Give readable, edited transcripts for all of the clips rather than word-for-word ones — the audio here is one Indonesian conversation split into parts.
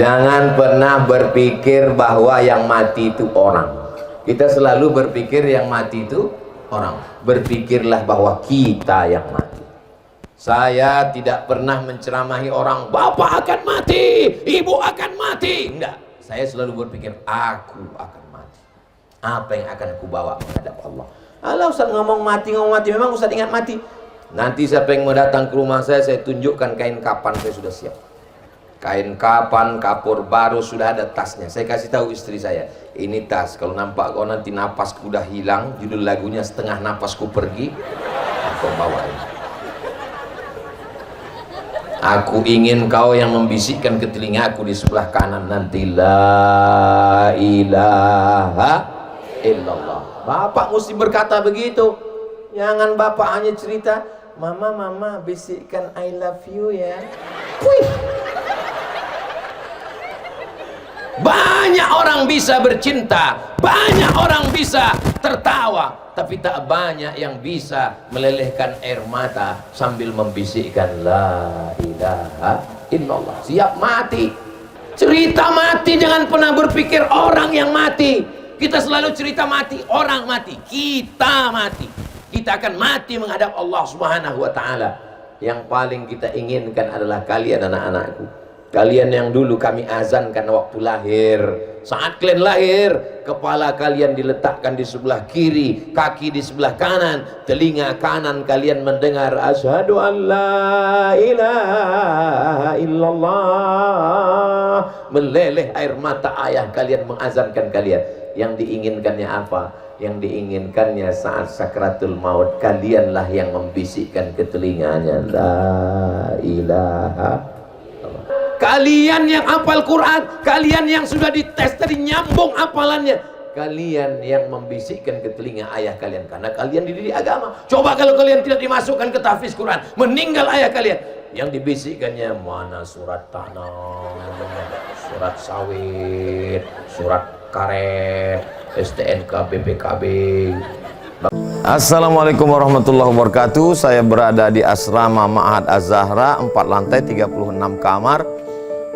Jangan pernah berpikir bahwa yang mati itu orang. Kita selalu berpikir yang mati itu orang. Berpikirlah bahwa kita yang mati. Saya tidak pernah menceramahi orang, bapak akan mati, ibu akan mati. Enggak, saya selalu berpikir aku akan mati. Apa yang akan aku bawa menghadap Allah? Kalau Ustaz ngomong mati, memang Ustaz ingat mati. Nanti siapa yang mau datang ke rumah saya tunjukkan kain kapan saya sudah siap. Kain kapan, kapur baru, sudah ada tasnya. Saya kasih tahu istri saya, ini tas, kalau nampak kau nanti napasku udah hilang, judul lagunya setengah napasku pergi, kau bawa ini. Aku ingin kau yang membisikkan ke telingaku di sebelah kanan nanti, la ilaha illallah. Bapak mesti berkata begitu. Jangan bapak hanya cerita, mama bisikkan I love you ya. Wih. Banyak orang bisa bercinta, banyak orang bisa tertawa, tapi tak banyak yang bisa melelehkan air mata sambil membisikkan la ilaha illallah. Siap mati. Cerita mati, jangan pernah berpikir orang yang mati. Kita selalu cerita mati, orang mati, kita mati. Kita akan mati menghadap Allah Subhanahu wa ta'ala. Yang paling kita inginkan adalah kalian anak-anakku. Kalian yang dulu kami azankan waktu lahir. Saat kalian lahir, kepala kalian diletakkan di sebelah kiri, kaki di sebelah kanan, telinga kanan kalian mendengar asyhadu an la ilaha illallah. Meleleh air mata ayah kalian mengazankan kalian. Yang diinginkannya apa? Yang diinginkannya saat sakratul maut, kalianlah yang membisikkan ke telinganya la ilaha. Kalian yang hafal Quran, kalian yang sudah dites tadi nyambung hafalannya, kalian yang membisikkan ke telinga ayah kalian karena kalian dididik agama. Coba kalau kalian tidak dimasukkan ke tahfiz Quran, meninggal ayah kalian, yang dibisikkannya mana surat tanah, surat sawit, surat karet, STNK, BPKB. Assalamualaikum warahmatullahi wabarakatuh. Saya berada di asrama Ma'had Az-Zahra, 4 lantai 36 kamar.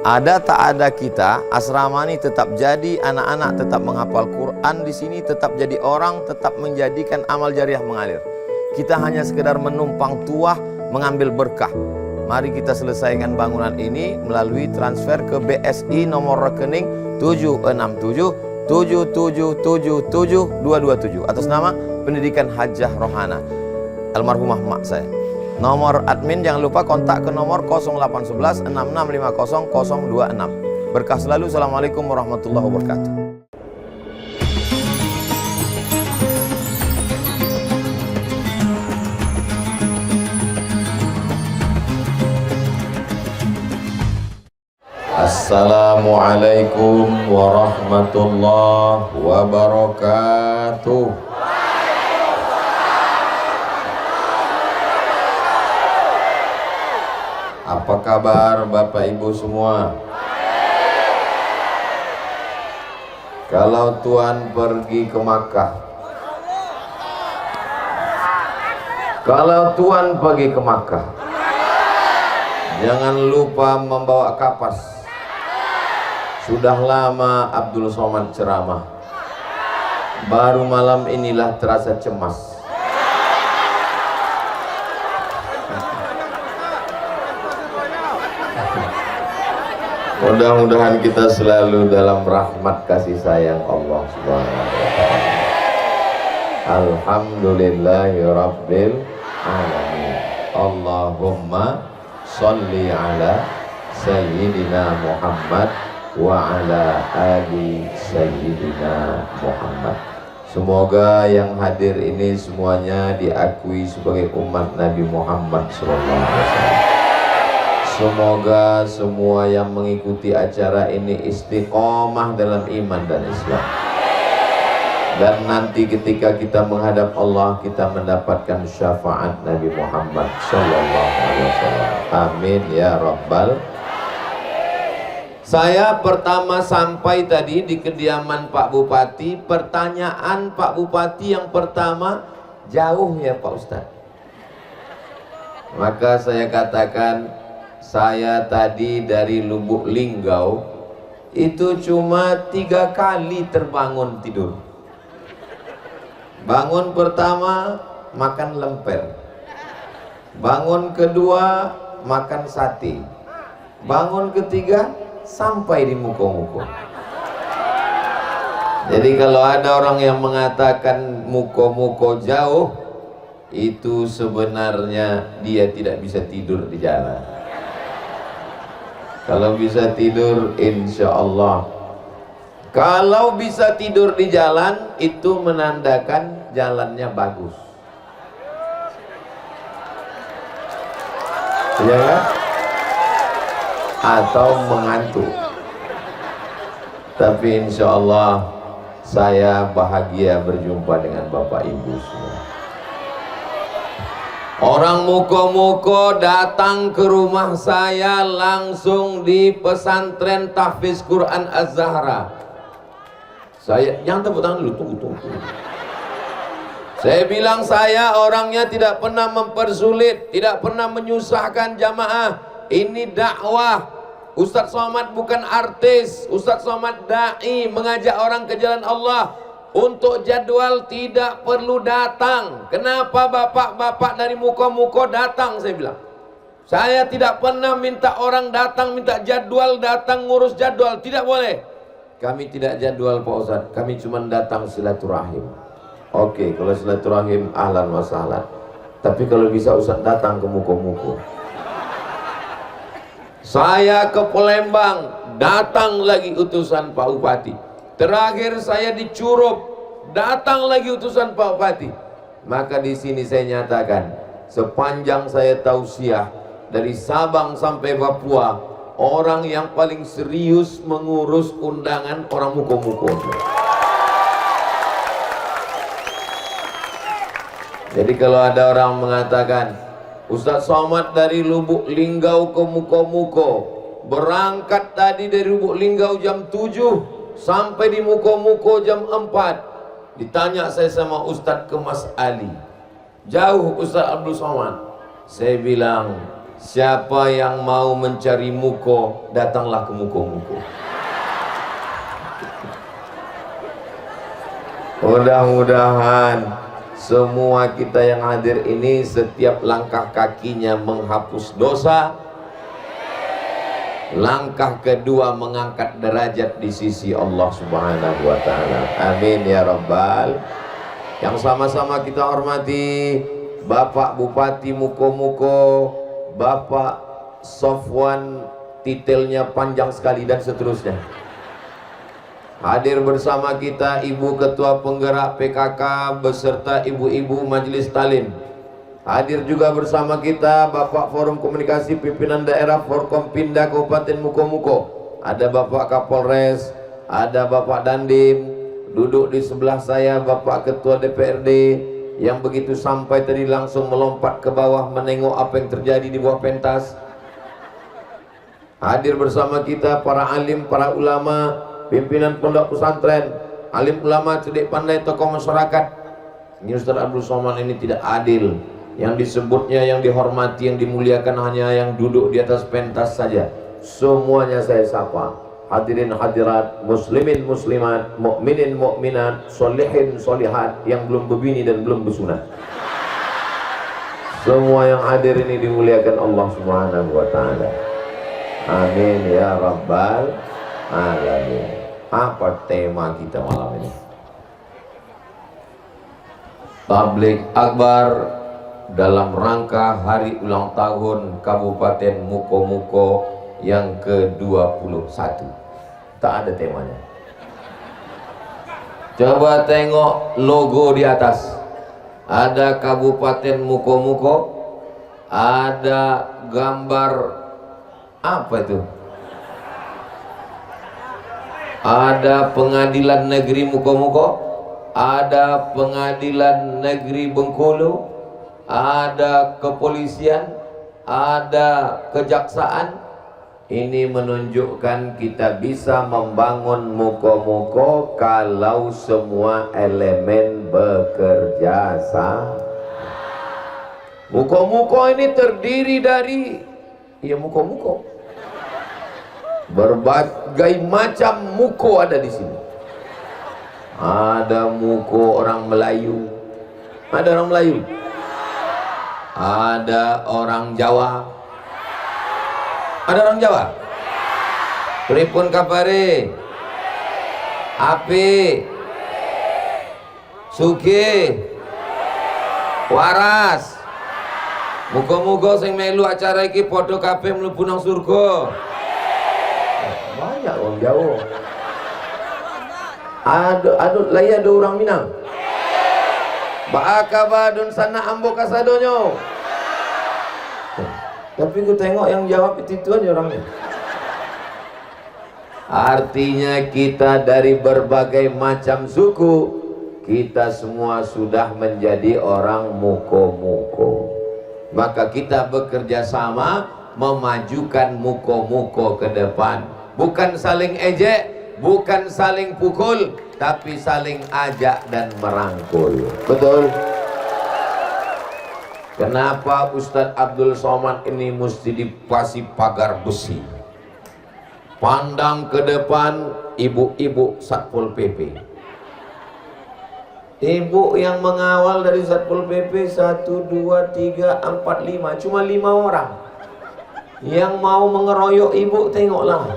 Ada tak ada kita, asrama ini tetap jadi, anak-anak tetap menghafal Quran di sini, tetap jadi orang, tetap menjadikan amal jariah mengalir. Kita hanya sekedar menumpang tuah, mengambil berkah. Mari kita selesaikan bangunan ini melalui transfer ke BSI nomor rekening 76777772227 atas nama Pendidikan Hajah Rohana almarhumah mak saya. Nomor admin jangan lupa kontak ke nomor 0811 6650 026. Berkah selalu. Assalamualaikum warahmatullahi wabarakatuh. Assalamualaikum warahmatullahi wabarakatuh. Apa kabar Bapak Ibu semua? Kalau Tuhan pergi ke Makkah, jangan lupa membawa kapas. Sudah lama Abdul Somad ceramah, baru malam inilah terasa cemas. Mudah-mudahan kita selalu dalam rahmat kasih sayang Allah Subhanahu wa ta'ala. Alhamdulillahirabbil alamin. Allahumma sholli ala sayyidina Muhammad wa ala ali sayyidina Muhammad. Semoga yang hadir ini semuanya diakui sebagai umat Nabi Muhammad SAW. Semoga semua yang mengikuti acara ini istiqomah dalam iman dan Islam. Dan nanti ketika kita menghadap Allah, kita mendapatkan syafaat Nabi Muhammad SAW. Amin ya Rabbal. Saya pertama sampai tadi di kediaman Pak Bupati. Pertanyaan Pak Bupati yang pertama, jauh ya Pak Ustadz? Maka saya katakan, saya tadi dari Lubuk Linggau itu cuma 3 kali terbangun tidur. Bangun pertama makan lemper, bangun kedua makan sate, bangun ketiga sampai di muko-muko. Jadi kalau ada orang yang mengatakan muko-muko jauh, itu sebenarnya dia tidak bisa tidur di jalan. Kalau bisa tidur, insya Allah. Kalau bisa tidur di jalan, itu menandakan jalannya bagus. Iya kan? Atau mengantuk. Tapi insya Allah saya bahagia berjumpa dengan Bapak Ibu semua. Orang muko-muko datang ke rumah saya langsung di pesantren Tahfiz Quran Az-Zahra. Saya, yang tepuk tangan dulu, tunggu. Saya bilang saya orangnya tidak pernah mempersulit, tidak pernah menyusahkan jamaah. Ini dakwah. Ustadz Somad bukan artis. Ustadz Somad da'i, mengajak orang ke jalan Allah. Untuk jadwal tidak perlu datang. Kenapa bapak-bapak dari muko-muko datang? Saya bilang, saya tidak pernah minta orang datang, minta jadwal, datang ngurus jadwal. Tidak boleh. Kami tidak jadwal Pak Ustadz, kami cuma datang silaturahim. Oke, kalau silaturahim ahlan wa sahlan. Tapi kalau bisa Ustadz datang ke muko-muko. Saya ke Palembang, datang lagi utusan Pak Bupati. Terakhir saya di Curup, datang lagi utusan Pak Bupati. Maka di sini saya nyatakan, sepanjang saya tausiah dari Sabang sampai Papua, orang yang paling serius mengurus undangan orang muko-muko. Jadi kalau ada orang mengatakan, Ustadz Somad dari Lubuk Linggau ke muko-muko, berangkat tadi dari Lubuk Linggau jam 7 sampai di muko-muko jam 4. Ditanya saya sama Ustadz ke Mas Ali, jauh Ustadz Abdul Somad. Saya bilang, siapa yang mau mencari muko, datanglah ke muko-muko. Mudah-mudahan semua kita yang hadir ini, setiap langkah kakinya menghapus dosa, langkah kedua mengangkat derajat di sisi Allah Subhanahu wa ta'ala. Amin ya Rabbal. Yang sama-sama kita hormati Bapak Bupati Muko-muko, Bapak Sofwan, titelnya panjang sekali dan seterusnya. Hadir bersama kita Ibu Ketua Penggerak PKK beserta ibu-ibu Majelis Talim. Hadir juga bersama kita Bapak Forum Komunikasi Pimpinan Daerah Forkompinda Kabupaten Muko-muko. Ada Bapak Kapolres, ada Bapak Dandim, duduk di sebelah saya Bapak Ketua DPRD, yang begitu sampai tadi langsung melompat ke bawah menengok apa yang terjadi di bawah pentas. Hadir bersama kita para alim, para ulama, pimpinan pondok pesantren, alim ulama, cerdik pandai, tokoh masyarakat. Ini Ustadz Abdul Somad ini tidak adil. Yang disebutnya, yang dihormati, yang dimuliakan hanya yang duduk di atas pentas saja. Semuanya saya sapa. Hadirin hadirat, muslimin muslimat, mukminin mukminat, solihin solihat, yang belum berbini dan belum bersunat. Semua yang hadir ini dimuliakan Allah Subhanahu wa ta'ala. Amin ya Rabbal alamin. Apa tema kita malam ini? Tabligh Akbar dalam rangka hari ulang tahun Kabupaten Muko-muko yang ke-21. Tak ada temanya. Coba tengok logo di atas. Ada Kabupaten Muko-muko, ada gambar apa itu? Ada Pengadilan Negeri Muko-muko, ada Pengadilan Negeri Bengkulu, ada kepolisian, ada kejaksaan. Ini menunjukkan kita bisa membangun muko-muko kalau semua elemen bekerja sama. Muko-muko ini terdiri dari, ya muko-muko, Berbagai macam muko ada di sini. Ada muko orang Melayu. Ada orang Melayu. Ada orang Jawa. Ada orang Jawa. Pripun kabare? Api. Sugih. Waras. Muga-muga sing melu acara iki padha kabeh mlebu nang surga. Banyak orang Jawa. Ada lagi ada orang Minang. Ba'akabadun sana ambo kasadonyo. Tapi gue tengok yang jawab itu aja orangnya. Artinya kita dari berbagai macam suku, kita semua sudah menjadi orang muko-muko. Maka kita bekerja sama memajukan muko-muko ke depan. Bukan saling ejek, bukan saling pukul, tapi saling ajak dan merangkul. Betul? Kenapa Ustadz Abdul Somad ini mesti dipasang pagar besi? Pandang ke depan ibu-ibu Satpol PP. Ibu yang mengawal dari Satpol PP 1, 2, 3, 4, 5. Cuma 5 orang. Yang mau mengeroyok ibu, tengoklah.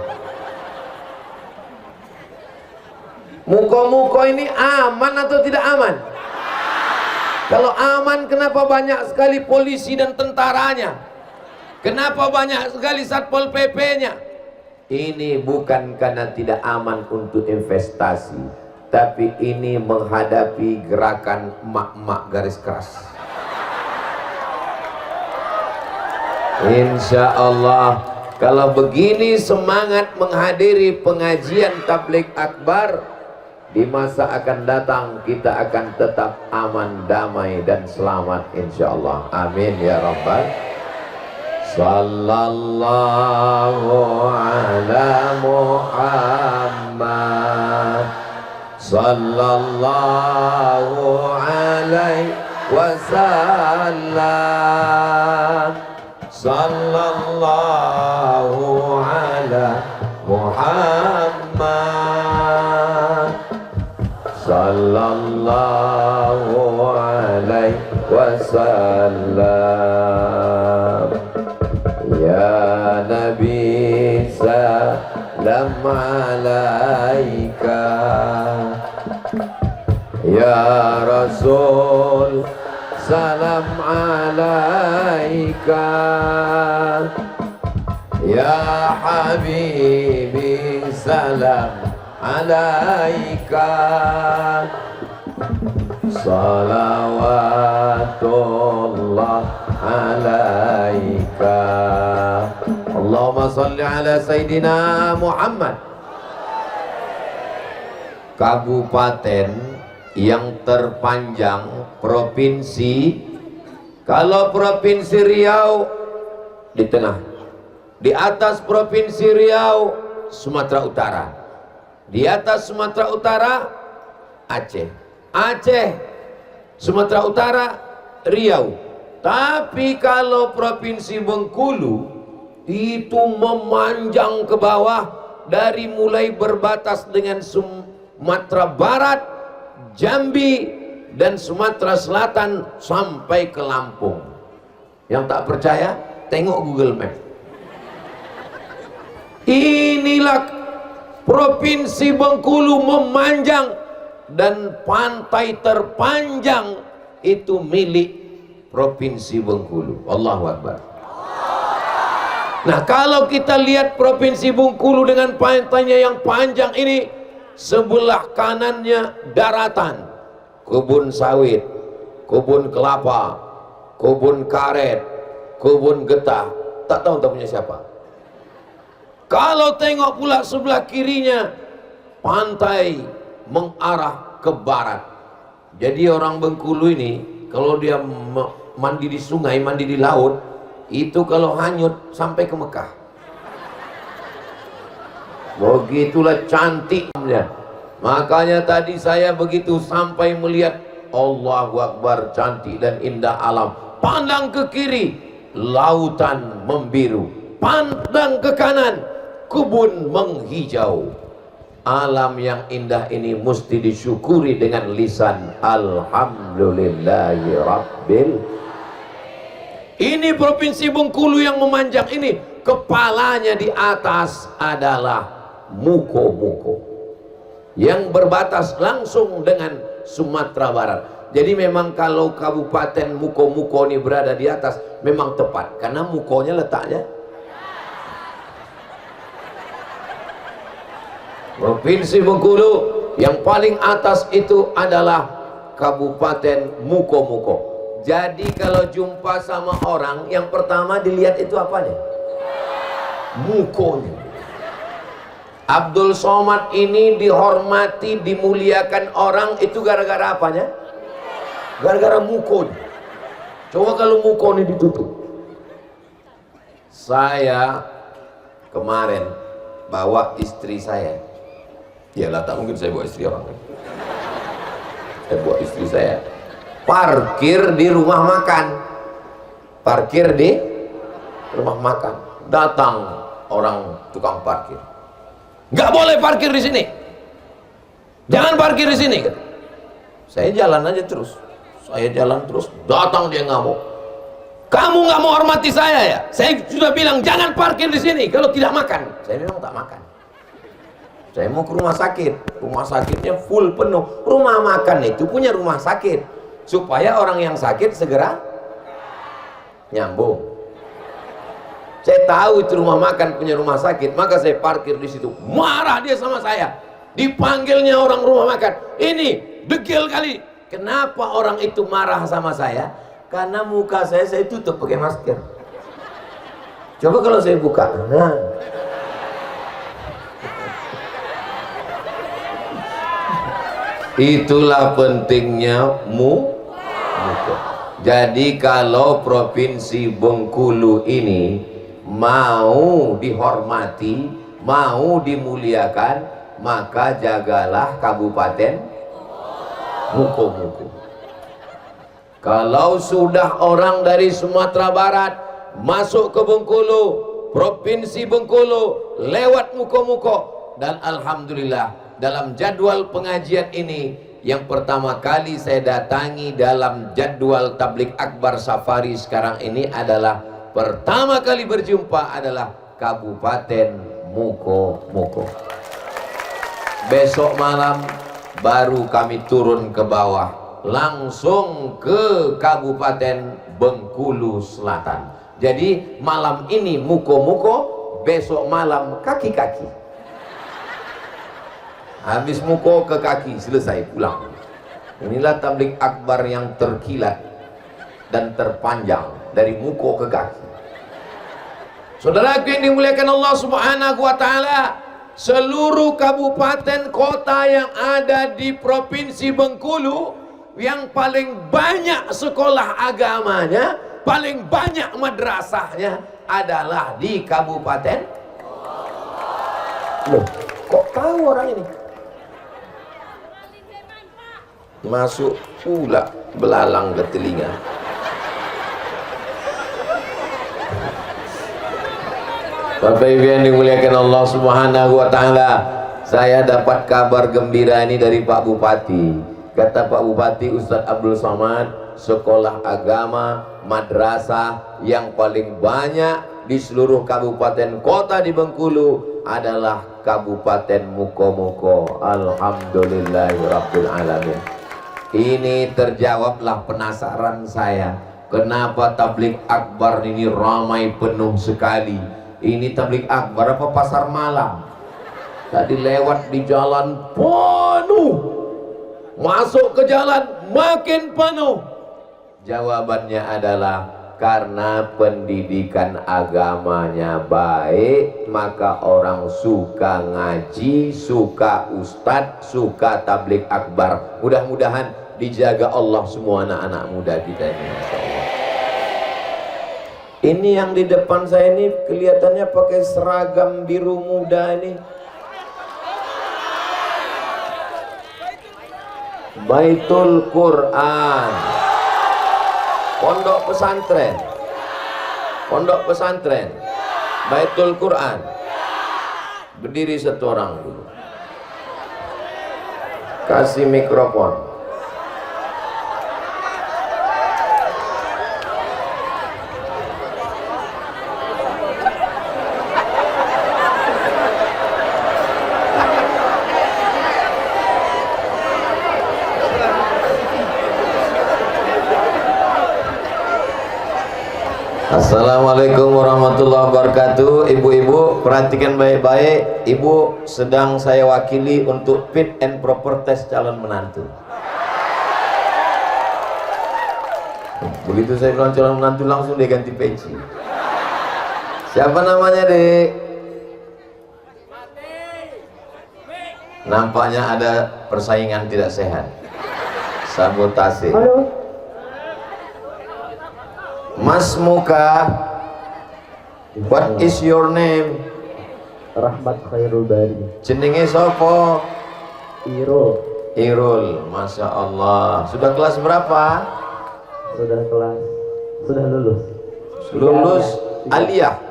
Muko-muko ini aman atau tidak aman? Kalau aman, kenapa banyak sekali polisi dan tentaranya? Kenapa banyak sekali Satpol PP-nya? Ini bukan karena tidak aman untuk investasi, tapi ini menghadapi gerakan emak-emak garis keras. Insya Allah, kalau begini semangat menghadiri pengajian tabligh akbar, di masa akan datang kita akan tetap aman, damai dan selamat insyaallah. Amin ya rabbal. Sallallahu ala Muhammad sallallahu alaihi wasallam. Sallallahu ala Muhammad sallallahu alaihi wasallam. Ya Nabi salam alaika, ya Rasul salam alaika, ya Habibi salam alaika, salawatullah alaika. Allahumma salli ala Sayyidina Muhammad. Kabupaten yang terpanjang provinsi, kalau provinsi Riau di tengah, di atas provinsi Riau Sumatera Utara, di atas Sumatera Utara Aceh, Aceh Sumatera Utara Riau. Tapi kalau provinsi Bengkulu itu memanjang ke bawah, dari mulai berbatas dengan Sumatera Barat, Jambi dan Sumatera Selatan sampai ke Lampung. Yang tak percaya, tengok Google Map. Inilah provinsi Bengkulu memanjang, dan pantai terpanjang itu milik provinsi Bengkulu. Allahu Akbar. Nah, kalau kita lihat provinsi Bengkulu dengan pantainya yang panjang ini, sebelah kanannya daratan, kebun sawit, kebun kelapa, kebun karet, kebun getah, tak tahu tak punya siapa. Kalau tengok pula sebelah kirinya, pantai mengarah ke barat. Jadi orang Bengkulu ini kalau dia mandi di sungai, mandi di laut, itu kalau hanyut sampai ke Mekah. Begitulah cantiknya. Makanya tadi saya begitu sampai melihat, Allahu Akbar, cantik dan indah alam. Pandang ke kiri, lautan membiru. Pandang ke kanan, kebun menghijau. Alam yang indah ini mesti disyukuri dengan lisan alhamdulillahi rabbil. Ini provinsi Bengkulu yang memanjang ini, kepalanya di atas adalah Muko-Muko yang berbatas langsung dengan Sumatera Barat. Jadi memang kalau kabupaten Muko-Muko ini berada di atas memang tepat, karena Mukonya letaknya. Provinsi Bengkulu yang paling atas itu adalah Kabupaten Muko-Muko. Jadi kalau jumpa sama orang, yang pertama dilihat itu apanya? Mukonya. Abdul Somad ini dihormati, dimuliakan orang itu gara-gara apanya? Gara-gara mukonya. Coba kalau muko ini ditutup. Saya kemarin bawa istri saya. Iyalah, tak mungkin saya bawa istri orang. Saya bawa istri saya parkir di rumah makan. Parkir di rumah makan. Datang orang tukang parkir. Nggak boleh parkir di sini. Jangan parkir di sini. Saya jalan aja terus. Saya jalan terus. Datang dia ngamuk. Kamu nggak mau hormati saya ya? Saya sudah bilang jangan parkir di sini kalau tidak makan. Saya memang tak makan. Saya mau ke rumah sakit. Rumah sakitnya full penuh. Rumah makan itu punya rumah sakit supaya orang yang sakit segera nyambung. Saya tahu itu rumah makan punya rumah sakit, maka saya parkir di situ. Marah dia sama saya. Dipanggilnya orang rumah makan. Ini degil kali. Kenapa orang itu marah sama saya? Karena muka saya tutup pakai masker. Coba kalau saya buka. Nah. Itulah pentingnya muko. Jadi kalau provinsi Bengkulu ini mau dihormati, mau dimuliakan, maka jagalah Kabupaten Muko-Muko. Kalau sudah orang dari Sumatera Barat masuk ke Bengkulu, provinsi Bengkulu, lewat Muko-Muko, dan alhamdulillah dalam jadwal pengajian ini yang pertama kali saya datangi dalam jadwal tablik akbar safari sekarang ini adalah pertama kali berjumpa adalah Kabupaten Muko-Muko. Besok malam baru kami turun ke bawah langsung ke Kabupaten Bengkulu Selatan. Jadi malam ini Muko-Muko, besok malam kaki-kaki. Habis muko ke kaki, selesai, pulang. Inilah tablik akbar yang terkilat dan terpanjang dari muko ke kaki. Saudaraku yang dimuliakan Allah Subhanahu wa Ta'ala, seluruh kabupaten kota yang ada di provinsi Bengkulu, yang paling banyak sekolah agamanya, paling banyak madrasahnya adalah di Kabupaten. Loh, kok tahu orang ini? Masuk pula belalang ke telinga. Bapak Ibu yang dimuliakan Allah Subhanahu wa Ta'ala, saya dapat kabar gembira ini dari Pak Bupati. Kata Pak Bupati Ustadz Abdul Somad, sekolah agama madrasah yang paling banyak di seluruh kabupaten kota di Bengkulu adalah Kabupaten Muko-Muko. Alhamdulillahirabbil alamin. Ini terjawablah penasaran saya, kenapa tablik akbar ini ramai penuh sekali. Ini tablik akbar apa pasar malam? Tadi lewat di jalan penuh, masuk ke jalan makin penuh. Jawabannya adalah karena pendidikan agamanya baik, maka orang suka ngaji, suka ustadz, suka tablik akbar. Mudah-mudahan dijaga Allah semua anak-anak muda kita ini, Masya Allah. Ini yang di depan saya ini kelihatannya pakai seragam biru muda ini. Baitul Quran, pondok pesantren, pondok pesantren, Baitul Quran. Berdiri satu orang dulu. Kasih mikrofon. Assalamualaikum warahmatullahi wabarakatuh. Ibu-ibu perhatikan baik-baik. Ibu sedang saya wakili untuk fit and proper test calon menantu. Begitu saya bilang calon menantu langsung dia ganti peci. Siapa namanya, Dek? Nampaknya ada persaingan tidak sehat. Sabotase. Halo. Mas Muka, what is your name? Rahmat Khairul Bari. Jenenge sopo? Irul. Irul, Masya Allah. Sudah kelas berapa? Sudah lulus. Lulus aliyah.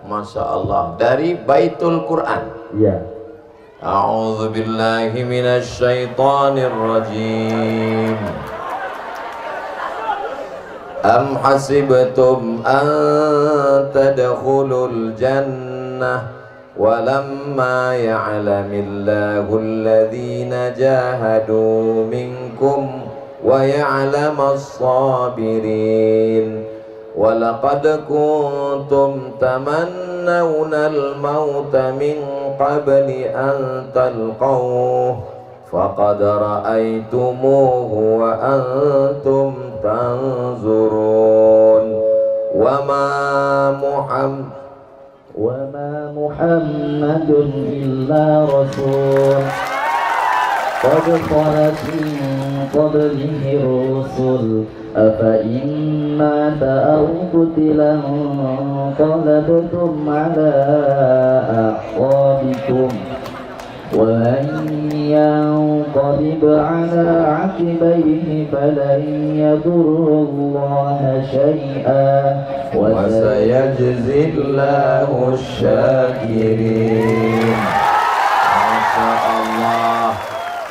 Masya Allah. Dari Baitul Quran. Iya. A'udzu billahi minasy syaithanir rajim. Am hasibtum an tadkhulul jannah walamma ya'lamillahu alladhina jahadu minkum wa ya'lamas sabirin walaqad kuntum tamannawna al-mauta min qabli an talqawhu faqad ra'aytumuhu wa antum tanzurun wa ma Muhammadun illa rasul qad khalat min qablihi rusul afa in mata aw qutila qalabtum ala aqabikum وَمَنْ يَنْقَلِبْ عَلَى عَقِبَيْهِ فَلَنْ يَضُرَّ اللَّهَ شَيْئًا وَسَيَجْزِي اللَّهُ الشَّاكِرِينَ. Masya Allah.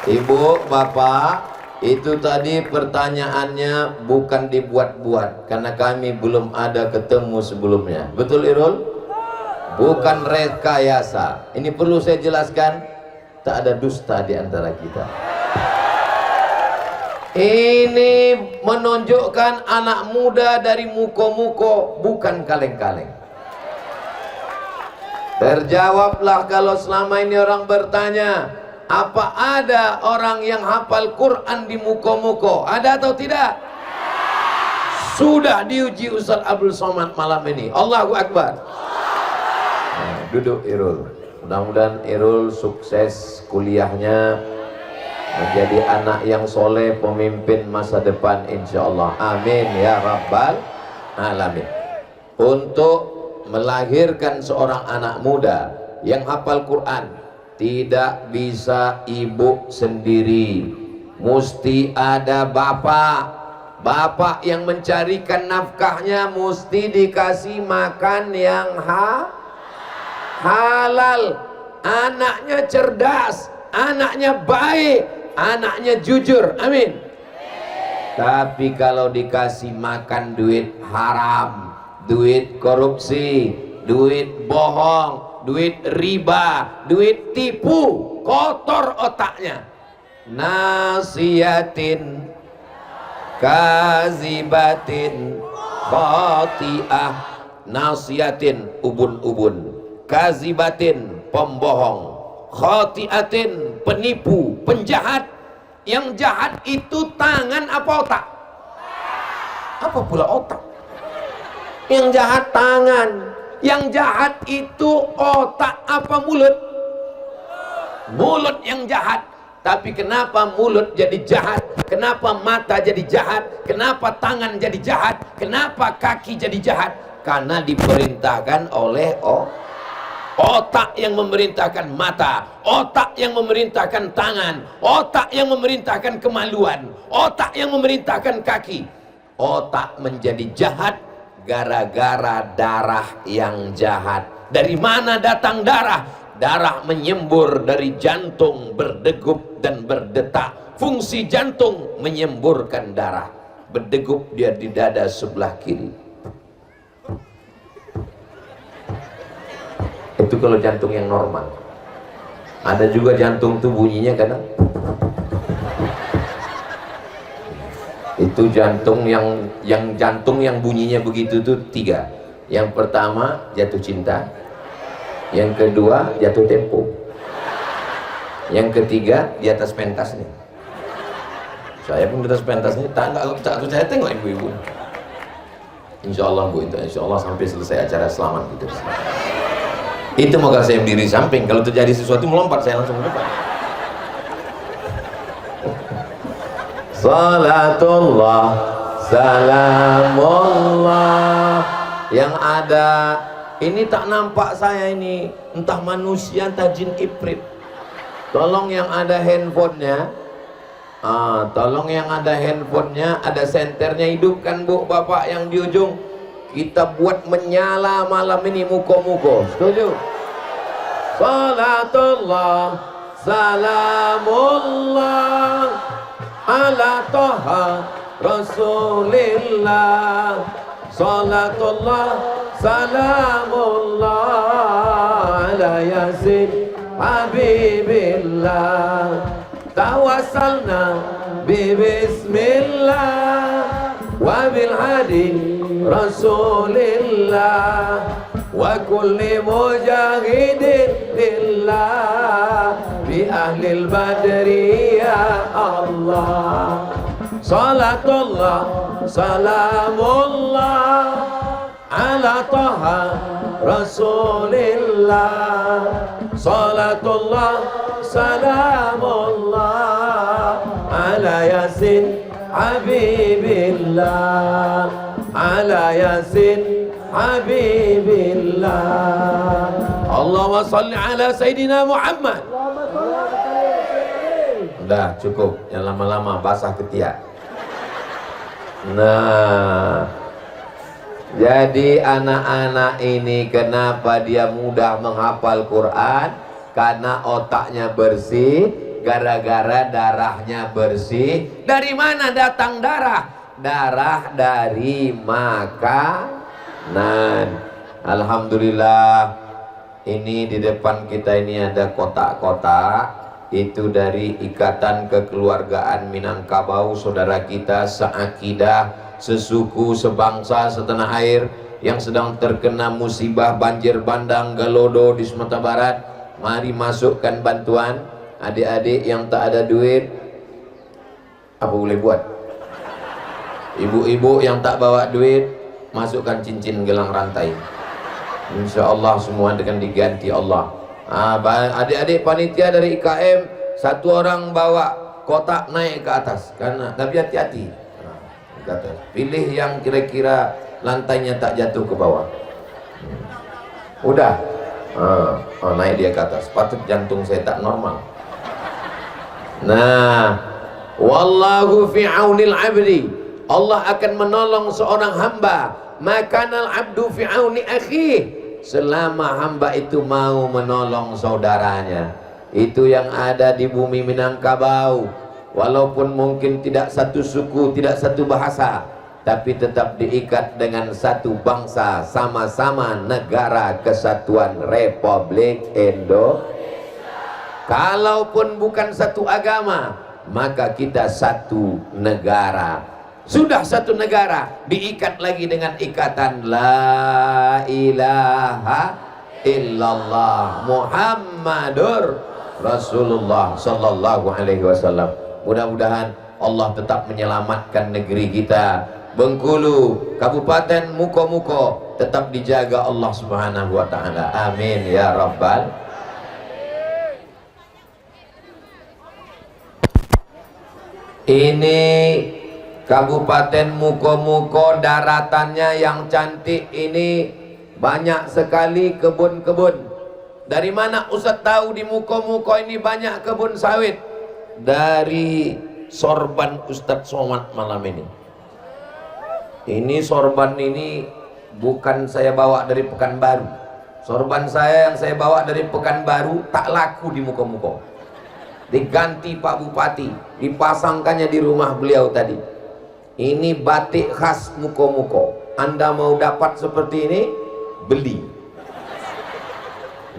Ibu, Bapak, itu tadi pertanyaannya bukan dibuat-buat karena kami belum ada ketemu sebelumnya. Betul, Irul? Bukan rekayasa. Ini perlu saya jelaskan. Tak ada dusta di antara kita. Ini menunjukkan anak muda dari muko-muko, bukan kaleng-kaleng. Terjawablah kalau selama ini orang bertanya, apa ada orang yang hafal Quran di muko-muko? Ada atau tidak? Sudah diuji Ustaz Abdul Somad malam ini. Allahu Akbar. Nah, duduk Irul. Mudah-mudahan Irul sukses kuliahnya, menjadi anak yang soleh, pemimpin masa depan insyaallah. Amin ya rabbal alamin. Untuk melahirkan seorang anak muda yang hafal Quran, tidak bisa ibu sendiri, mesti ada bapak. Bapak yang mencarikan nafkahnya mesti dikasih makan yang halal. Anaknya cerdas, anaknya baik, anaknya jujur. Amin. Tapi kalau dikasih makan duit haram, duit korupsi, duit bohong, duit riba, duit tipu, kotor otaknya. Nasiyatin kazibatin khati'ah. Nasiyatin ubun-ubun, kazibatin pembohong, khati'atin penipu, penjahat. Yang jahat itu tangan apa otak? Apa pula otak? Yang jahat tangan. Yang jahat itu otak apa mulut? Mulut yang jahat. Tapi kenapa mulut jadi jahat? Kenapa mata jadi jahat? Kenapa tangan jadi jahat? Kenapa kaki jadi jahat? Karena diperintahkan oleh otak yang memerintahkan mata, otak yang memerintahkan tangan, otak yang memerintahkan kemaluan, otak yang memerintahkan kaki. Otak menjadi jahat gara-gara darah yang jahat. Dari mana datang darah? darah menyembur dari jantung, berdegup dan berdetak. Fungsi jantung menyemburkan darah, berdegup dia di dada sebelah kiri. Itu kalau jantung yang normal. Ada juga jantung tuh bunyinya kadang. Itu jantung jantung yang bunyinya begitu tuh 3. Yang pertama jatuh cinta, yang kedua jatuh tempo, yang ketiga di atas pentas nih. Saya pun di atas pentas nih, tak saya tengok ibu-ibu. Insya Allah Bu, itu insya Allah sampai selesai acara selamat gitu. Itu maka saya berdiri samping, kalau terjadi sesuatu melompat saya langsung ke depan. Salatullah salamullah. Yang ada ini tak nampak saya ini, entah manusia entah jin ifrit. Tolong yang ada handphonenya, tolong yang ada handphonenya, ada senternya hidupkan Bu, Bapak yang di ujung. Kita buat menyala malam ini muko-muko. Setuju? Salatullah salamullah ala Toha Rasulillah. Salatullah salamullah ala Yasin Habibillah. Tawassalna bismillah wa bil hadi Rasulillah wa kulli mujahidin billah bi ahlil badri ya Allah. Salatullah salamullah ala Taha Rasulillah. Salatullah salamullah ala Yasin Habibillah, ala Yasin Habibillah. Allahumma salli ala Sayyidina Muhammad. Udah cukup, yang lama-lama basah ketiak. Nah, jadi anak-anak ini kenapa dia mudah menghafal Quran? Karena otaknya bersih, gara-gara darahnya bersih. Dari mana datang darah? Darah dari makanan. Alhamdulillah, ini di depan kita ini ada kotak-kotak. Itu dari Ikatan Kekeluargaan Minangkabau, saudara kita seakidah, sesuku, sebangsa, setanah air yang sedang terkena musibah banjir bandang Galodo di Sumatera Barat. Mari masukkan bantuan. Adik-adik yang tak ada duit, apa boleh buat? Ibu-ibu yang tak bawa duit, masukkan cincin gelang rantai. Insya Allah semua akan diganti Allah. Adik-adik panitia dari IKM, satu orang bawa kotak naik ke atas, karena tapi hati-hati. Pilih yang kira-kira lantainya tak jatuh ke bawah. Udah, naik dia ke atas. Patut jantung saya tak normal. Nah, wallahu fi aunil abdi. Allah akan menolong seorang hamba. Makanal abdu fi auni akhi. Selama hamba itu mau menolong saudaranya. Itu yang ada di bumi Minangkabau. Walaupun mungkin tidak satu suku, tidak satu bahasa, tapi tetap diikat dengan satu bangsa, sama-sama negara kesatuan Republik Indonesia. Kalaupun bukan satu agama, maka kita satu negara. Sudah satu negara, diikat lagi dengan ikatan La ilaha illallah Muhammadur Rasulullah sallallahu alaihi wasallam. Mudah-mudahan Allah tetap menyelamatkan negeri kita. Bengkulu, Kabupaten Muko-Muko tetap dijaga Allah Subhanahu wa taala. Amin ya rabbal. Ini Kabupaten Muko-Muko, daratannya yang cantik ini, banyak sekali kebun-kebun. Dari mana Ustaz tahu di Muko-Muko ini banyak kebun sawit? Dari sorban Ustaz Somad malam ini. Ini sorban ini bukan saya bawa dari Pekanbaru. Sorban saya yang saya bawa dari Pekanbaru tak laku di muko-muko. Diganti Pak Bupati, dipasangkannya di rumah beliau tadi. Ini batik khas muko-muko. Anda mau dapat seperti ini, beli.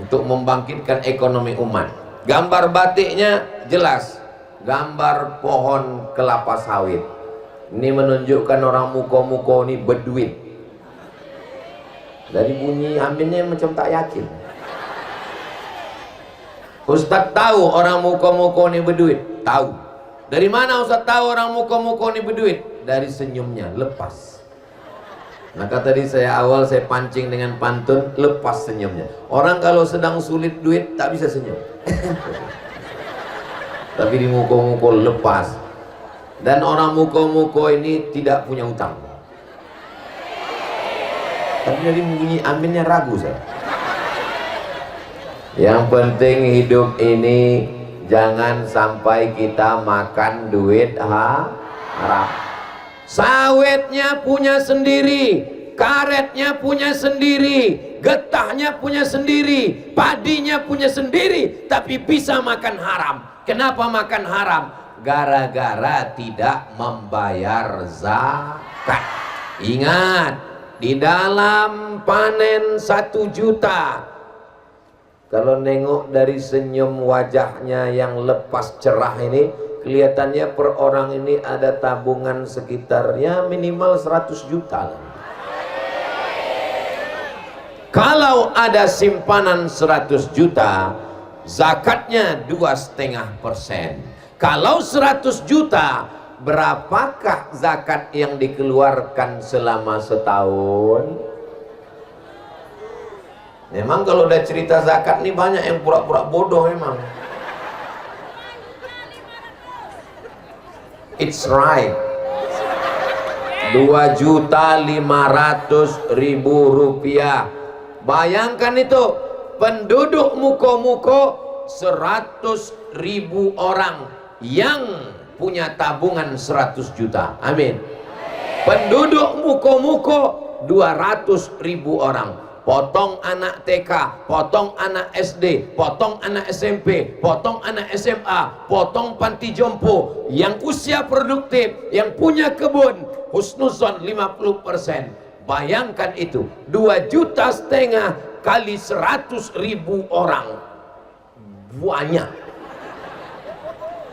Untuk membangkitkan ekonomi umat. Gambar batiknya jelas, gambar pohon kelapa sawit. Ini menunjukkan orang muko-muko ini berduit. Dari bunyi aminnya macam tak yakin. Ustaz tahu orang muko-muko ini berduit? Tahu. Dari mana Ustaz tahu orang muko-muko ini berduit? Dari senyumnya, lepas. Maka tadi saya pancing dengan pantun, lepas senyumnya. Orang kalau sedang sulit duit tak bisa senyum. Tapi di muko-muko lepas. Dan orang muko-muko ini tidak punya utang. Tapi dari bunyi aminnya ragu saya. Yang penting hidup ini jangan sampai kita makan duit haram. Sawitnya punya sendiri, karetnya punya sendiri, getahnya punya sendiri, padinya punya sendiri, tapi bisa makan haram. Kenapa makan haram? Gara-gara tidak membayar zakat. Ingat, di dalam panen 1 juta, kalau nengok dari senyum wajahnya yang lepas cerah ini, kelihatannya per orang ini ada tabungan sekitarnya minimal 100 juta. Kalau ada simpanan 100 juta, zakatnya 2,5%. Kalau 100 juta, berapakah zakat yang dikeluarkan selama setahun? Memang kalau udah cerita zakat nih banyak yang pura-pura bodoh memang. It's right. 2.500.000 rupiah. Bayangkan itu, penduduk muko-muko 100.000 orang yang punya tabungan 100 juta. Amin. Penduduk muko-muko 200.000 orang. Potong anak TK, potong anak SD, potong anak SMP, potong anak SMA, potong panti jompo, yang usia produktif, yang punya kebun, husnuzon 50%. Bayangkan itu, 2,5 juta kali 100.000 orang. Banyak.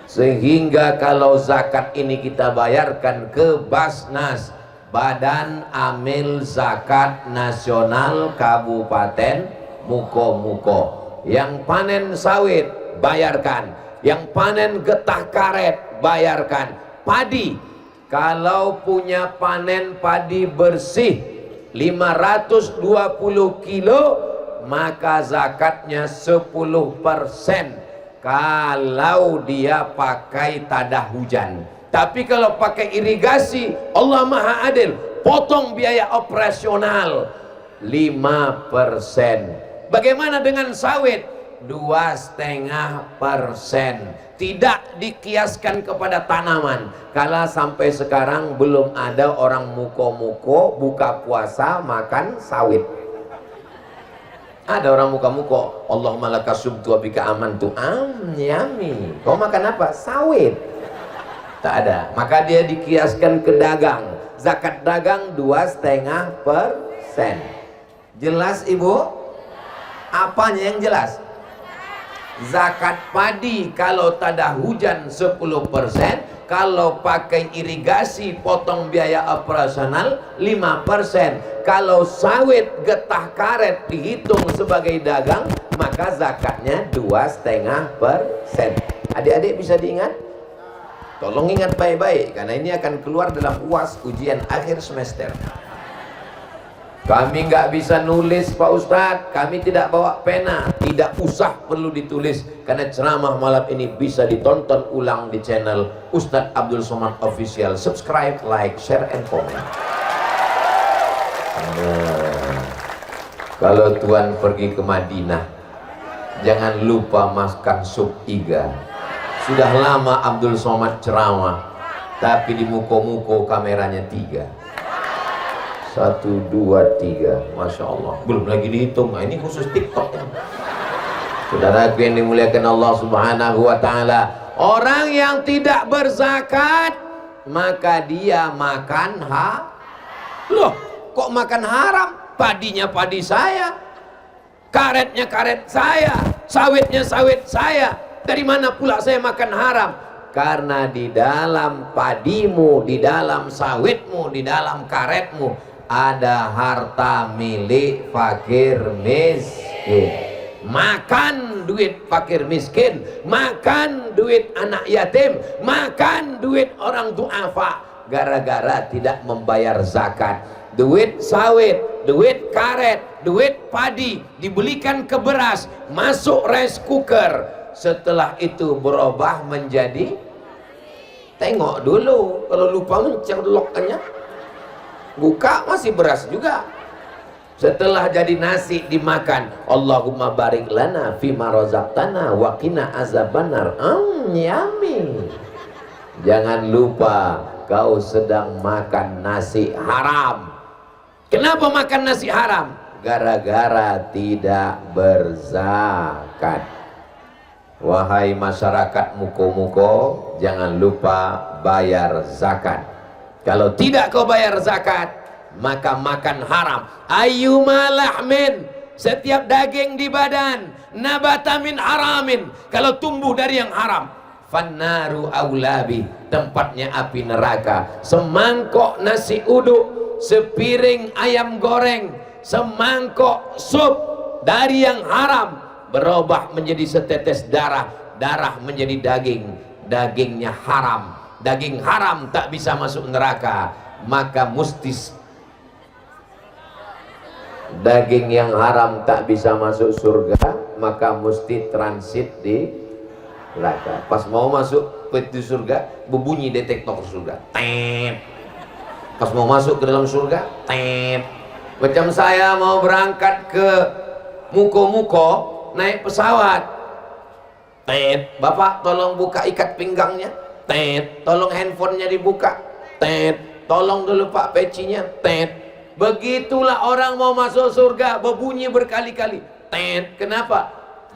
Sehingga kalau zakat ini kita bayarkan ke Basnas, Badan Amil Zakat Nasional Kabupaten Muko-muko, yang panen sawit bayarkan, yang panen getah karet bayarkan, padi kalau punya panen padi bersih 520 kilo maka zakatnya 10%. Kalau dia pakai tadah hujan. Tapi kalau pakai irigasi, Allah Maha Adil, potong biaya operasional 5%. Bagaimana dengan sawit? 2,5%. Tidak dikiaskan kepada tanaman. Kalau sampai sekarang belum ada orang muko-muko buka puasa makan sawit. Ada orang muka-muko, Allahumma laka subtu wa bika amantu. Yami. Kau makan apa? Sawit. Tak ada. Maka dia dikiaskan ke dagang. Zakat dagang 2,5%. Jelas Ibu? Apanya yang jelas? Zakat padi kalau tak ada hujan 10%. Kalau pakai irigasi potong biaya operasional 5%. Kalau sawit getah karet dihitung sebagai dagang, maka zakatnya 2,5%. Adik-adik bisa diingat? Tolong ingat baik-baik, karena ini akan keluar dalam UAS ujian akhir semester. Kami nggak bisa nulis Pak Ustadz, kami tidak bawa pena. Tidak usah perlu ditulis, karena ceramah malam ini bisa ditonton ulang di channel Ustadz Abdul Somad Official. Subscribe, like, share, and comment. Kalau Tuhan pergi ke Madinah, jangan lupa makan sup iga. Sudah lama Abdul Somad ceramah, tapi di muko-muko kameranya 3. 1, 2, 3. Masya Allah. Belum lagi dihitung. Nah, ini khusus TikTok ya. Saudaraku yang dimuliakan Allah Subhanahu wa ta'ala, orang yang tidak berzakat maka dia makan loh, kok makan haram? Padinya padi saya, karetnya karet saya, sawitnya sawit saya. Dari mana pula saya makan haram? Karena di dalam padimu, di dalam sawitmu, di dalam karetmu ada harta milik fakir miskin. Makan duit fakir miskin, makan duit anak yatim, makan duit orang duafa, gara-gara tidak membayar zakat. Duit sawit, duit karet, duit padi dibelikan ke beras, masuk rice cooker. Setelah itu berubah menjadi, tengok dulu, kalau lupa mencelokkannya, buka masih beras juga. Setelah jadi nasi dimakan, Allahumma barik lana fima razaqtana wa qina azabannar. Yummy. Jangan lupa kau sedang makan nasi haram. Kenapa makan nasi haram? Gara-gara tidak berzakat. Wahai masyarakat muko-muko, jangan lupa bayar zakat. Kalau tidak kau bayar zakat, maka makan haram. Ayyuma lahmin, setiap daging di badan, nabata min haramin, kalau tumbuh dari yang haram, fannaru aulabi, tempatnya api neraka. Semangkok nasi uduk, sepiring ayam goreng, semangkok sup dari yang haram berubah menjadi setetes darah, darah menjadi daging, dagingnya haram. Daging haram tak bisa masuk neraka, maka mesti daging yang haram tak bisa masuk surga, maka mesti transit di neraka. Pas mau masuk pintu surga, berbunyi detektor surga, tep. Pas mau masuk ke dalam surga, tep. Macam saya mau berangkat ke muko-muko naik pesawat, tep. Bapak tolong buka ikat pinggangnya, tep. Tolong handphonenya dibuka, tep. Tolong dulu pak pecinya, tep. Begitulah orang mau masuk surga, berbunyi berkali-kali, tet. Kenapa?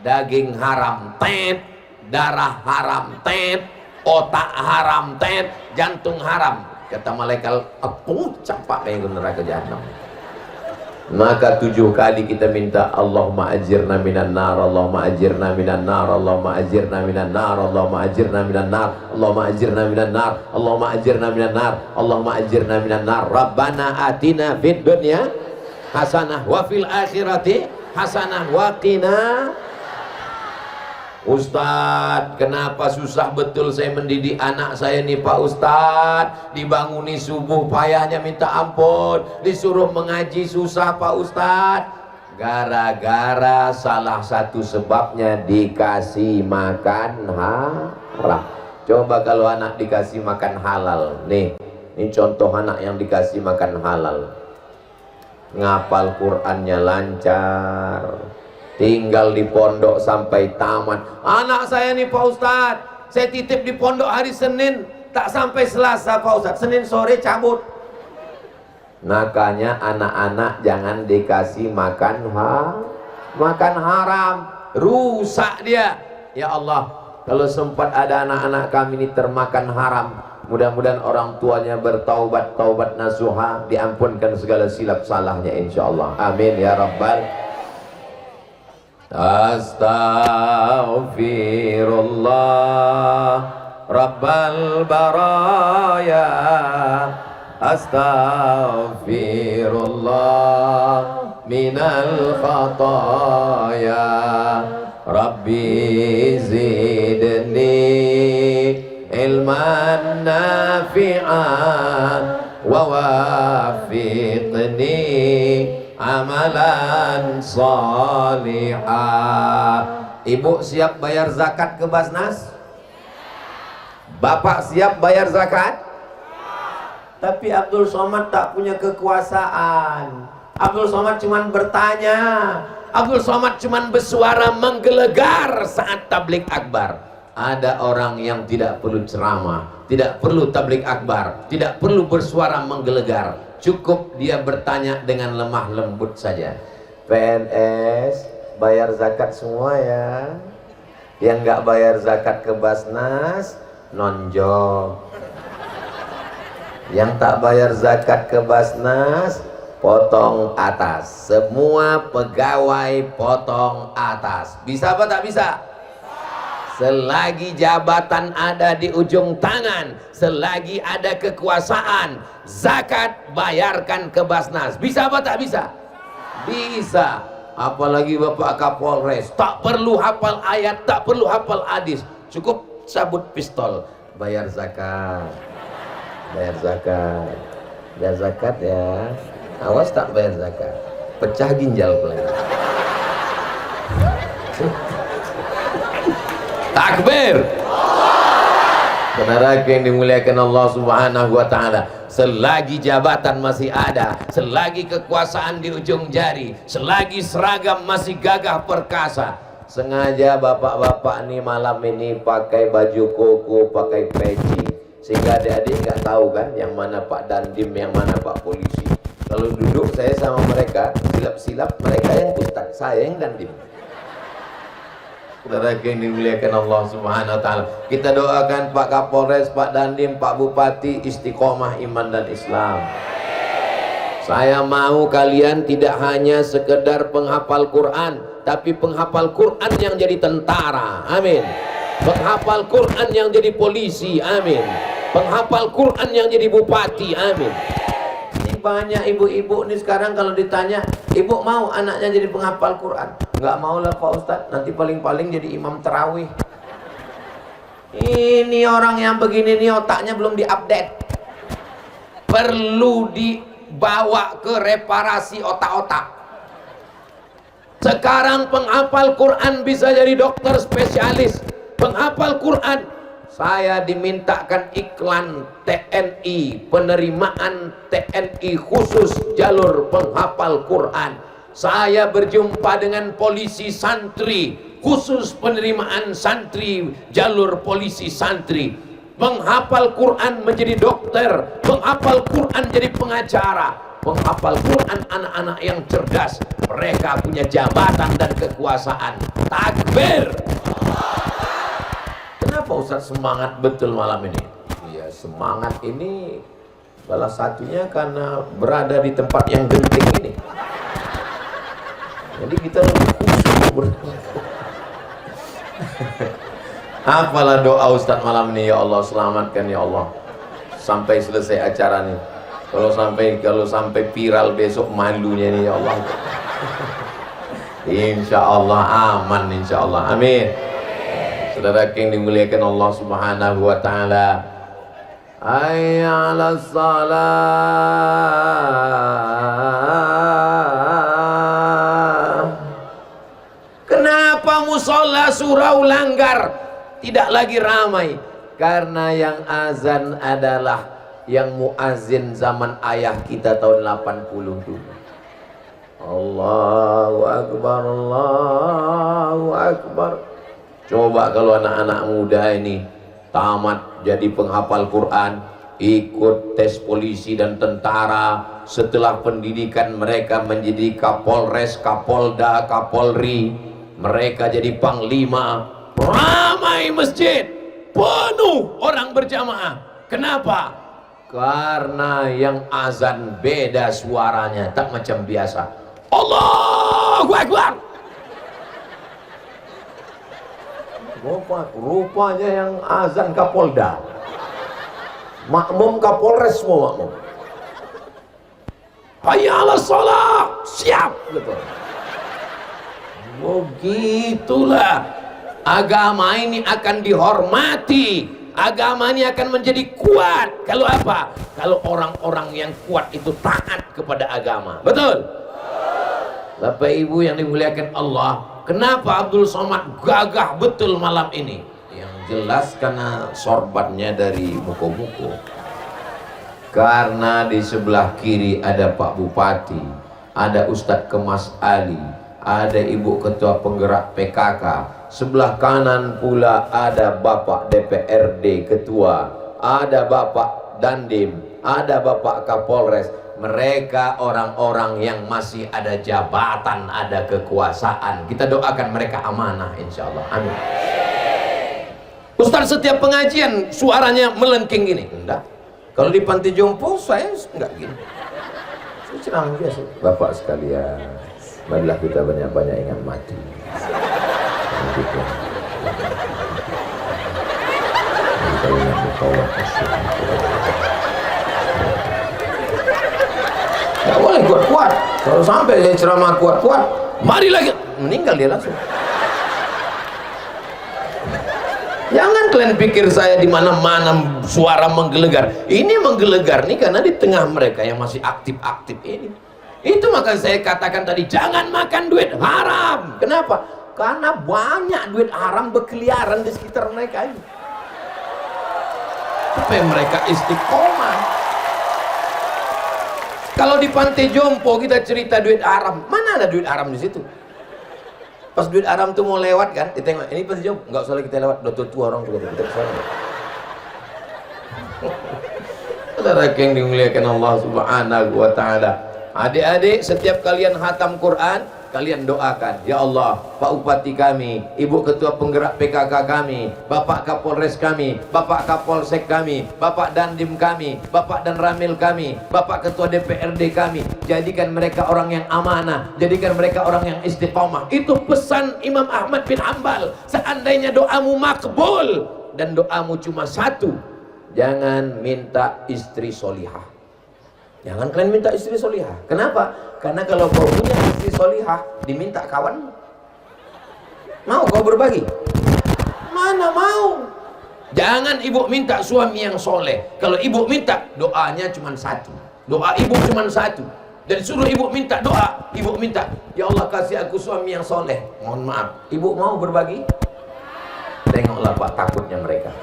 Daging haram, tet. Darah haram, tet. Otak haram, tet. Jantung haram. Kata malaikat, aku campak kayak neraka jahanam. Maka 7 kali kita minta, Allahumma ajirna minan nar, Allahumma ajirna minan nar, Allahumma ajirna minan nar, Allahumma ajirna minan nar, Allahumma ajirna minan nar, Allahumma ajirna minan nar, Allahumma ajirna minan nar. Rabbana atina fid dunya hasanah wa fil akhirati hasanah wa qina. Ustadz, kenapa susah betul saya mendidik anak saya nih Pak Ustadz? Dibanguni subuh payahnya minta ampun, disuruh mengaji susah Pak Ustadz. Gara-gara salah satu sebabnya dikasih makan haram. Coba kalau anak dikasih makan halal. Nih, ini contoh anak yang dikasih makan halal. Ngapal Qur'annya lancar, tinggal di pondok sampai tamat. Anak saya nih Pak Ustadz, saya titip di pondok hari Senin, tak sampai Selasa Pak Ustadz, Senin sore cabut. Makanya anak-anak jangan dikasih makan haram, rusak dia. Ya Allah, kalau sempat ada anak-anak kami ini termakan haram, mudah-mudahan orang tuanya bertaubat, taubat nasuha, diampunkan segala silap salahnya insyaallah. Amin ya rabbal. Astaghfirullah Rabbal baraya, astaghfirullah minal khataya, Rabbi zidni ilman nafi'an wa wafiqni amalan salihah. Ibu siap bayar zakat ke Basnas? Bapak siap bayar zakat? Tapi Abdul Somad tak punya kekuasaan. Abdul Somad cuman bertanya, Abdul Somad cuman bersuara menggelegar saat tablik akbar. Ada orang yang tidak perlu ceramah, tidak perlu tablik akbar, tidak perlu bersuara menggelegar. Cukup dia bertanya dengan lemah lembut saja. PNS bayar zakat semua ya. Yang nggak bayar zakat ke Basnas nonjol. Yang tak bayar zakat ke Basnas potong atas. Semua pegawai potong atas. Bisa apa tak bisa? Selagi jabatan ada di ujung tangan, selagi ada kekuasaan, zakat bayarkan ke Basnas. Bisa apa tak bisa? Bisa. Apalagi Bapak Kapolres, tak perlu hafal ayat, tak perlu hafal hadis, cukup sabut pistol, bayar zakat. Bayar zakat. Bayar zakat ya. Awas tak bayar zakat, pecah ginjal pelanggan. Takbir. Saudara yang dimuliakan Allah Subhanahu wa taala, selagi jabatan masih ada, selagi kekuasaan di ujung jari, selagi seragam masih gagah perkasa, sengaja bapak-bapak nih malam ini pakai baju koko, pakai peci, sehingga adik-adik nggak tahu kan yang mana Pak Dandim, yang mana Pak Polisi. Kalau duduk saya sama mereka, silap-silap mereka yang ustaz, saya yang Dandim. Saudara yang dimuliakan Allah Subhanahu wa taala, kita doakan Pak Kapolres, Pak Dandim, Pak Bupati istiqomah iman dan Islam. Saya mau kalian tidak hanya sekedar penghafal Quran, tapi penghafal Quran yang jadi tentara. Amin. Penghafal Quran yang jadi polisi. Amin. Penghafal Quran yang jadi bupati. Amin. Banyak ibu-ibu nih sekarang kalau ditanya, ibu mau anaknya jadi penghafal Quran? Nggak mau lah Pak Ustadz, nanti paling-paling jadi imam terawih. Ini orang yang begini nih otaknya belum diupdate, perlu dibawa ke reparasi otak-otak. Sekarang penghafal Quran bisa jadi dokter spesialis. Penghafal Quran, saya dimintakan iklan TNI, penerimaan TNI khusus jalur penghafal Quran. Saya berjumpa dengan polisi santri, khusus penerimaan santri, jalur polisi santri. Penghafal Quran menjadi dokter, penghafal Quran jadi pengacara, penghafal Quran anak-anak yang cerdas. Mereka punya jabatan dan kekuasaan. Takbir. Kenapa Ustaz semangat betul malam ini? Ya semangat ini salah satunya karena berada di tempat yang genting ini. Jadi kita lebih khusyuk. Apalah doa Ustaz malam ini, ya Allah selamatkan ya Allah sampai selesai acara nih. Kalau sampai viral besok malunya nih ya Allah. Insya Allah aman, insya Allah, amin. Saudara yang dimuliakan Allah Subhanahu wa taala, hayya 'alas shalah. Kenapa musola surau Langgar tidak lagi ramai? Karena yang azan adalah yang muazin zaman ayah kita tahun 80 dulu. Allahu Akbar, Allahu Akbar. Coba kalau anak-anak muda ini tamat jadi penghafal Quran, ikut tes polisi dan tentara, setelah pendidikan mereka menjadi Kapolres, Kapolda, Kapolri, mereka jadi panglima, ramai masjid, penuh orang berjamaah. Kenapa? Karena yang azan beda suaranya, tak macam biasa. Allahu Akbar. Rupanya yang azan Kapolda, makmum Kapolres semua makmum. Hayya 'alas shalah, siap gitu. Begitulah agama ini akan dihormati, agama ini akan menjadi kuat. Kalau apa? Kalau orang-orang yang kuat itu taat kepada agama. Betul? Bapak Ibu yang dimuliakan Allah, kenapa Abdul Somad gagah betul malam ini? Yang jelas karena sorbannya dari muko-muko. Karena di sebelah kiri ada Pak Bupati, ada Ustadz Kemas Ali, ada Ibu Ketua Penggerak PKK, sebelah kanan pula ada Bapak DPRD Ketua, ada Bapak Dandim, ada Bapak Kapolres. mereka orang-orang yang masih ada jabatan, ada kekuasaan. Kita doakan mereka amanah insyaallah. Amin. Ustaz, setiap pengajian suaranya melengking gini. Enggak. Kalau di panti jompo saya enggak gini. Saya ceramah biasa. Bapak sekalian, marilah kita banyak-banyak ingat mati. Gitu. Gak boleh kuat-kuat. Kalau sampai saya ceramah kuat-kuat, mari lagi meninggal dia langsung. Jangan kalian pikir saya di mana-mana suara menggelegar. Ini menggelegar nih karena di tengah mereka yang masih aktif-aktif ini. Itu maka saya katakan tadi, jangan makan duit haram. Kenapa? Karena banyak duit haram berkeliaran di sekitar mereka ini. Supaya mereka istiqomah. Kalau di pantai jompo kita cerita duit haram, mana ada duit haram di situ? Pas duit haram tuh mau lewat kan, ditengok ini pantai jompo, nggak usah lagi kita lewat, udah tua orang juga kita kesana. Saudara yang dimuliakan Allah Subhanahu wa Ta'ala, adik-adik, setiap kalian khatam Quran, kalian doakan, ya Allah, Pak Bupati kami, Ibu Ketua Penggerak PKK kami, Bapak Kapolres kami, Bapak Kapolsek kami, Bapak Dandim kami, Bapak dan Ramil kami, Bapak Ketua DPRD kami, jadikan mereka orang yang amanah, jadikan mereka orang yang istiqomah. Itu pesan Imam Ahmad bin Hanbal. Seandainya doamu makbul dan doamu cuma satu, jangan minta istri solihah. Jangan kalian minta istri solihah. Kenapa? Karena kalau kau punya istri solihah, diminta kawan, mau kau berbagi? Mana mau? Jangan ibu minta suami yang soleh. Kalau ibu minta, doanya cuma satu. Doa ibu cuma satu. Dan suruh ibu minta doa, ibu minta, ya Allah kasih aku suami yang soleh. Mohon maaf, ibu mau berbagi? Tengoklah Pak, takutnya mereka.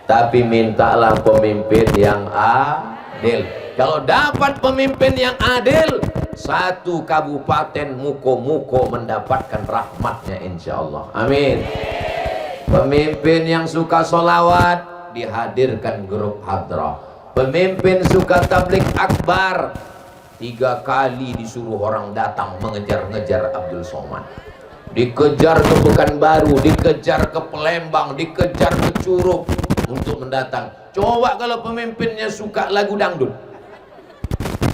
Tapi mintalah pemimpin yang adil. Kalau dapat pemimpin yang adil, satu kabupaten muko-muko mendapatkan rahmatnya insyaallah. Amin. Pemimpin yang suka solawat, dihadirkan grup hadrah. Pemimpin suka tablik akbar, 3 kali disuruh orang datang mengejar-ngejar Abdul Somad. Dikejar ke Pekanbaru, dikejar ke Palembang, dikejar ke Curug untuk mendatang. Coba kalau pemimpinnya suka lagu dangdut,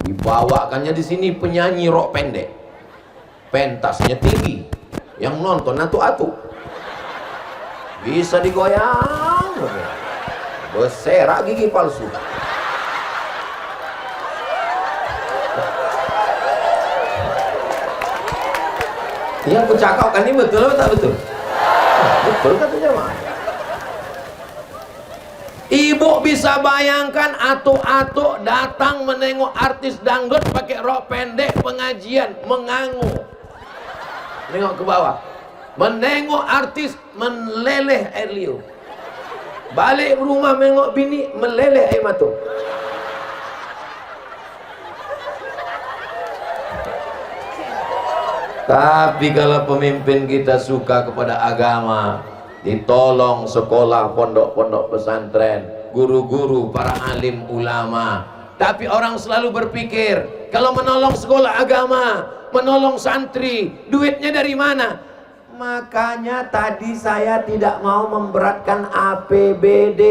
dibawakannya di sini penyanyi rok pendek, pentasnya tinggi, yang nonton atu-atu, bisa digoyang, berserak gigi palsu. Yang aku cakapkan ini betul atau tak betul? Betul kata jemaah. Ibu bisa bayangkan atuk-atuk datang menengok artis dangdut pakai rok pendek pengajian, mengangu, nengok ke bawah, menengok artis meleleh air liur, balik rumah menengok bini meleleh air mata. Tapi kalau pemimpin kita suka kepada agama, ditolong sekolah, pondok-pondok pesantren, guru-guru, para alim ulama. Tapi orang selalu berpikir, kalau menolong sekolah agama, menolong santri, duitnya dari mana? Makanya tadi saya tidak mau memberatkan APBD,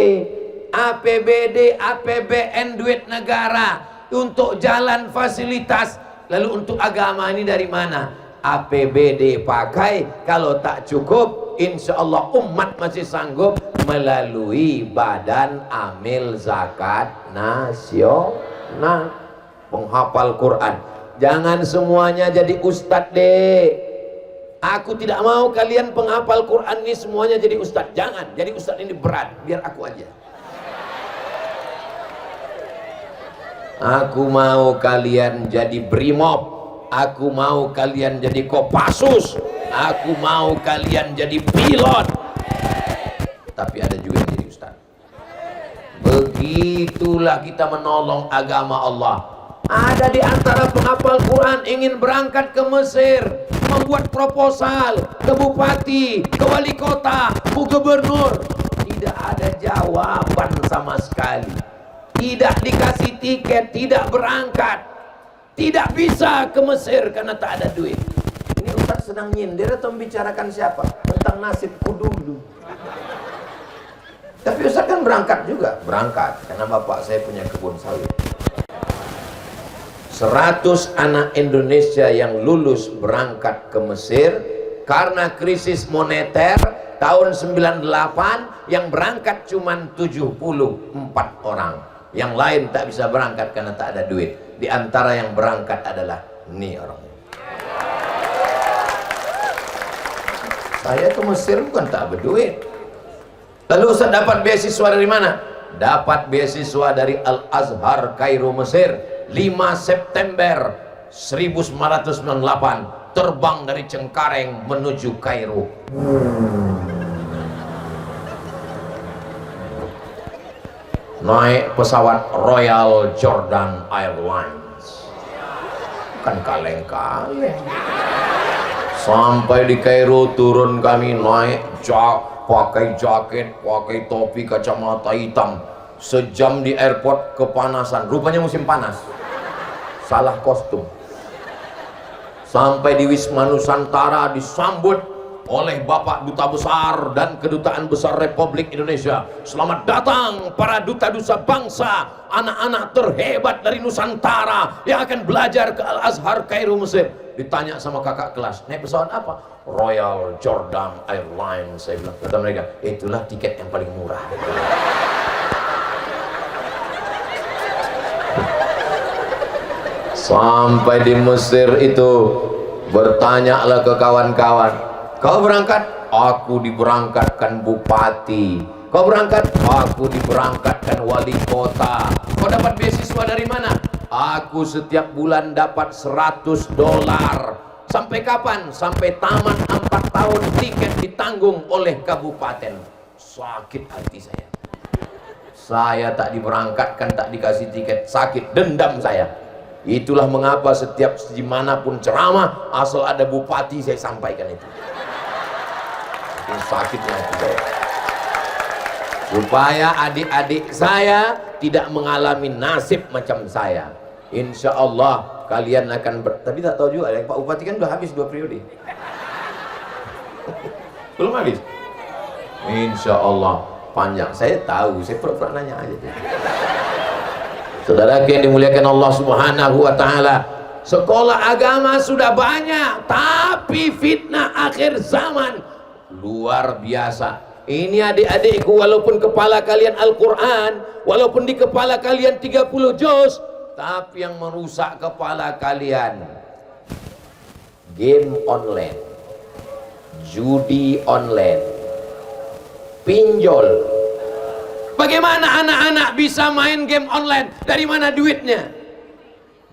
APBN duit negara untuk jalan fasilitas. Lalu untuk agama ini dari mana? APBD pakai, kalau tak cukup insya Allah umat masih sanggup melalui Badan Amil Zakat Nasional. Penghafal Quran, jangan semuanya jadi ustadz deh. Aku tidak mau kalian penghafal Quran ini semuanya jadi ustadz. Jangan, jadi ustadz ini berat, biar aku aja. Aku mau kalian jadi brimob, aku mau kalian jadi Kopassus, aku mau kalian jadi pilot. Tapi ada juga yang jadi ustaz. Begitulah kita menolong agama Allah. Ada di antara penghafal Quran ingin berangkat ke Mesir, membuat proposal ke bupati, ke wali kota, ke gubernur. Tidak ada jawaban sama sekali. tidak dikasih tiket, tidak berangkat, tidak bisa ke Mesir karena tak ada duit. Ini Ustaz sedang nyindir atau membicarakan siapa? Tentang nasibku dulu. Tapi Ustaz kan berangkat juga, berangkat karena bapak saya punya kebun sawit. 100 anak Indonesia yang lulus berangkat ke Mesir karena krisis moneter tahun 98, yang berangkat cuma 74 orang. Yang lain tak bisa berangkat karena tak ada duit. Di antara yang berangkat adalah ini orangnya. Saya ke Mesir bukan tak berduit. Lalu Ustaz dapat beasiswa dari mana? Dapat beasiswa dari Al-Azhar Kairo Mesir. 5 September 1998 terbang dari Cengkareng menuju Kairo. Naik pesawat Royal Jordan Airlines. Kan kaleng-kaleng. Sampai di Kairo turun kami naik pakai jaket, pakai topi, kacamata hitam. Sejam di airport kepanasan. Rupanya musim panas. Salah kostum. Sampai di Wisma Nusantara disambut oleh Bapak Duta Besar dan Kedutaan Besar Republik Indonesia. Selamat datang para duta-duta bangsa, anak-anak terhebat dari Nusantara yang akan belajar ke Al-Azhar Kairo Mesir. Ditanya sama kakak kelas, naik pesawat apa? Royal Jordan Airlines. Saya bilang, kata mereka, itulah tiket yang paling murah. Sampai di Mesir itu bertanyalah ke kawan-kawan, kau berangkat? Aku diberangkatkan bupati. Kau berangkat? Aku diberangkatkan wali kota. Kau dapat beasiswa dari mana? Aku setiap bulan dapat $100. Sampai kapan? Sampai tamat 4 tahun, tiket ditanggung oleh kabupaten. Sakit hati saya. Saya tak diberangkatkan, tak dikasih tiket, sakit, dendam saya. Itulah mengapa setiap dimanapun ceramah, asal ada bupati saya sampaikan itu. Itu sakitnya hati saya. Supaya adik-adik saya tidak mengalami nasib macam saya. Insya Allah kalian akan tapi tak tahu juga, Pak Bupati kan sudah habis 2 periode. Belum habis? Insya Allah panjang. Saya tahu, saya pura-pura nanya aja. Saudara yang dimuliakan Allah Subhanahu wa Ta'ala, sekolah agama sudah banyak, tapi fitnah akhir zaman luar biasa. Ini adik-adikku, walaupun kepala kalian Al-Quran, walaupun di kepala kalian 30 juz, tapi yang merusak kepala kalian game online, judi online, pinjol. Bagaimana anak-anak bisa main game online? Dari mana duitnya?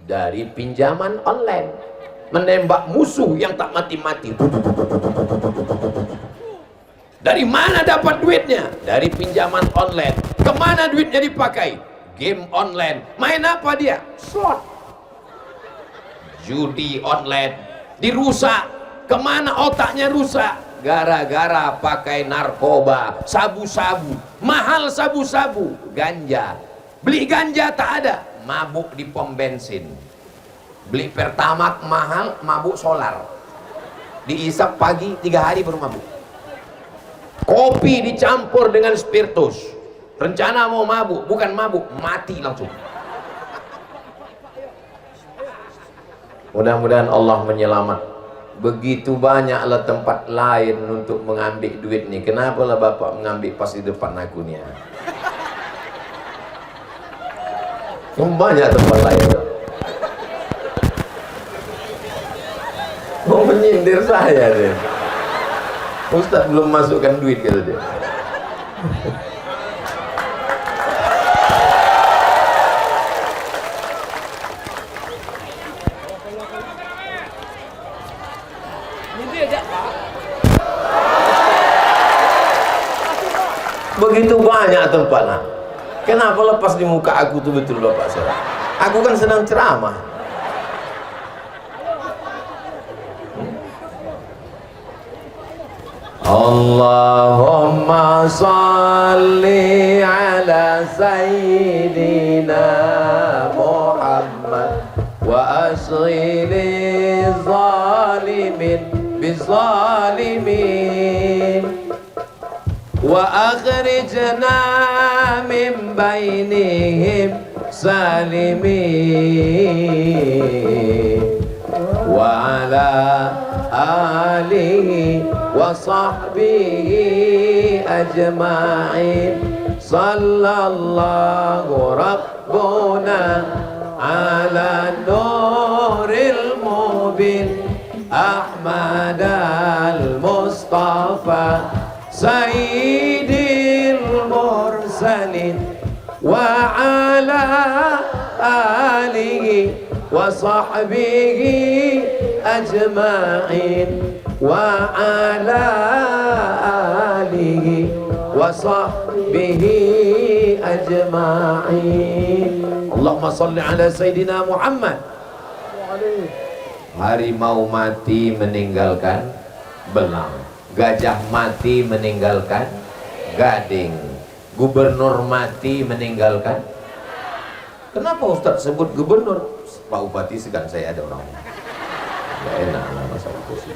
Dari pinjaman online. Menembak musuh yang tak mati-mati. Dari mana dapat duitnya? Dari pinjaman online. Kemana duitnya dipakai? Game online. Main apa dia? Slot. Judi online. Dirusak. Kemana otaknya rusak? Gara-gara pakai narkoba, sabu-sabu, mahal sabu-sabu, ganja. Beli ganja tak ada, mabuk di pom bensin. Beli Pertamax mahal, mabuk solar. Diisap pagi, 3 hari baru mabuk. Kopi dicampur dengan spiritus. Rencana mau mabuk, bukan mabuk, mati langsung. Mudah-mudahan Allah menyelamat. Begitu banyaklah tempat lain untuk mengambil duit nih. Kenapa lah Bapak mengambil pas di depan aku nih? Banyak tempat lain. Mau menyindir saya deh. Ustaz belum masukkan duit kata dia. Begitu banyak tempatnya. Kenapa lepas di muka aku tuh betul Bapak saya? Aku kan sedang ceramah. Allahumma salli ala sayyidina Muhammad wa asghili zalimin bizalimin wa akhrijna min bainihim salimin wa ala alihi wa sahbihi ajma'in sallallahu rabbuna ala nuril mubin Ahmad al-Mustafa sayyidil mursalin wa ala alihi wa sahbihi ajma'in wa ala alihi wa sahbihi ajma'in. Allahumma salli ala sayyidina Muhammad. Harimau mati meninggalkan belang, gajah mati meninggalkan gading, gubernur mati meninggalkan. Kenapa Ustadz sebut gubernur? Pak Bupati sedang saya ada orang. Gak enak lah masalah kursi.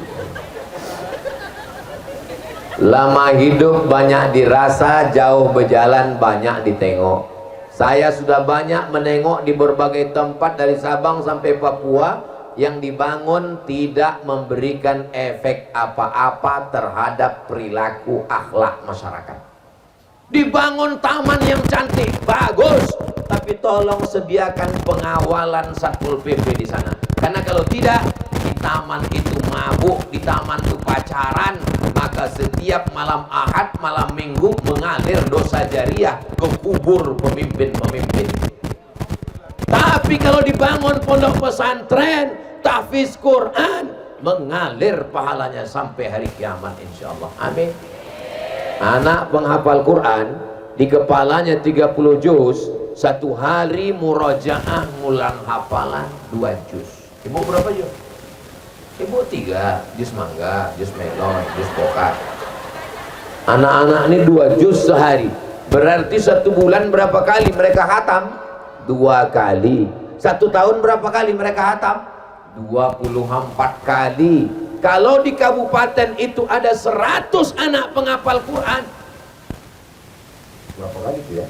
Lama hidup banyak dirasa, jauh berjalan banyak ditengok. Saya sudah banyak menengok di berbagai tempat dari Sabang sampai Papua yang dibangun tidak memberikan efek apa-apa terhadap perilaku akhlak masyarakat. Dibangun taman yang cantik, bagus, tapi tolong sediakan pengawalan Satpol PP di sana. Karena kalau tidak, di taman itu mabuk, di taman itu pacaran, maka setiap malam Ahad, malam Minggu mengalir dosa jariah ke kubur pemimpin-pemimpin. Tapi kalau dibangun pondok pesantren, tahfiz Quran, mengalir pahalanya sampai hari kiamat insyaallah. Amin. Anak penghafal Quran, di kepalanya 30 juz, satu hari murojaah ngulang hafalan 2 juz. Ibu berapa juz? Ibu 3, juz mangga, juz melon, juz pokat. Anak-anak ini 2 juz sehari. Berarti 1 bulan berapa kali mereka khatam? 2 kali. 1 tahun berapa kali mereka khatam? 24 kali. Kalau di kabupaten itu ada 100 anak penghafal Quran, berapa kali itu ya?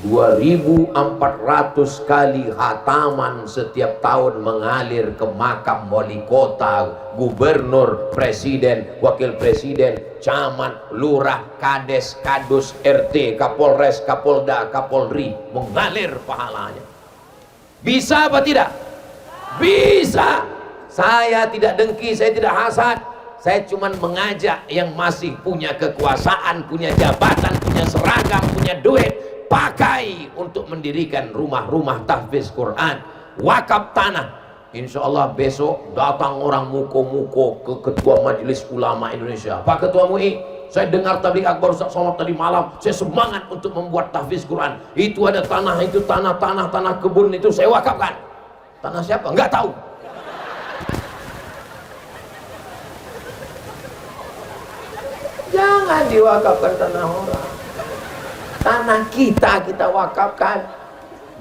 2400 kali khataman setiap tahun mengalir ke makam wali kota, gubernur, presiden, wakil presiden, camat, lurah, kades, kadus, RT, kapolres, kapolda, kapolri, mengalir pahalanya. Bisa apa tidak? Bisa. Saya tidak dengki, saya tidak hasad. Saya cuma mengajak yang masih punya kekuasaan, punya jabatan, punya seragam, punya duit, pakai untuk mendirikan rumah-rumah tahfiz Quran, wakaf tanah. Insya Allah besok datang orang muko-muko ke Ketua Majelis Ulama Indonesia. Pak Ketua MUI, saya dengar tabligh akbar Ustaz Somad tadi malam, saya semangat untuk membuat tahfiz Quran. Itu ada tanah, itu tanah kebun itu saya wakafkan. Tanah siapa? Enggak tahu. Jangan diwakafkan tanah orang. Tanah kita wakafkan.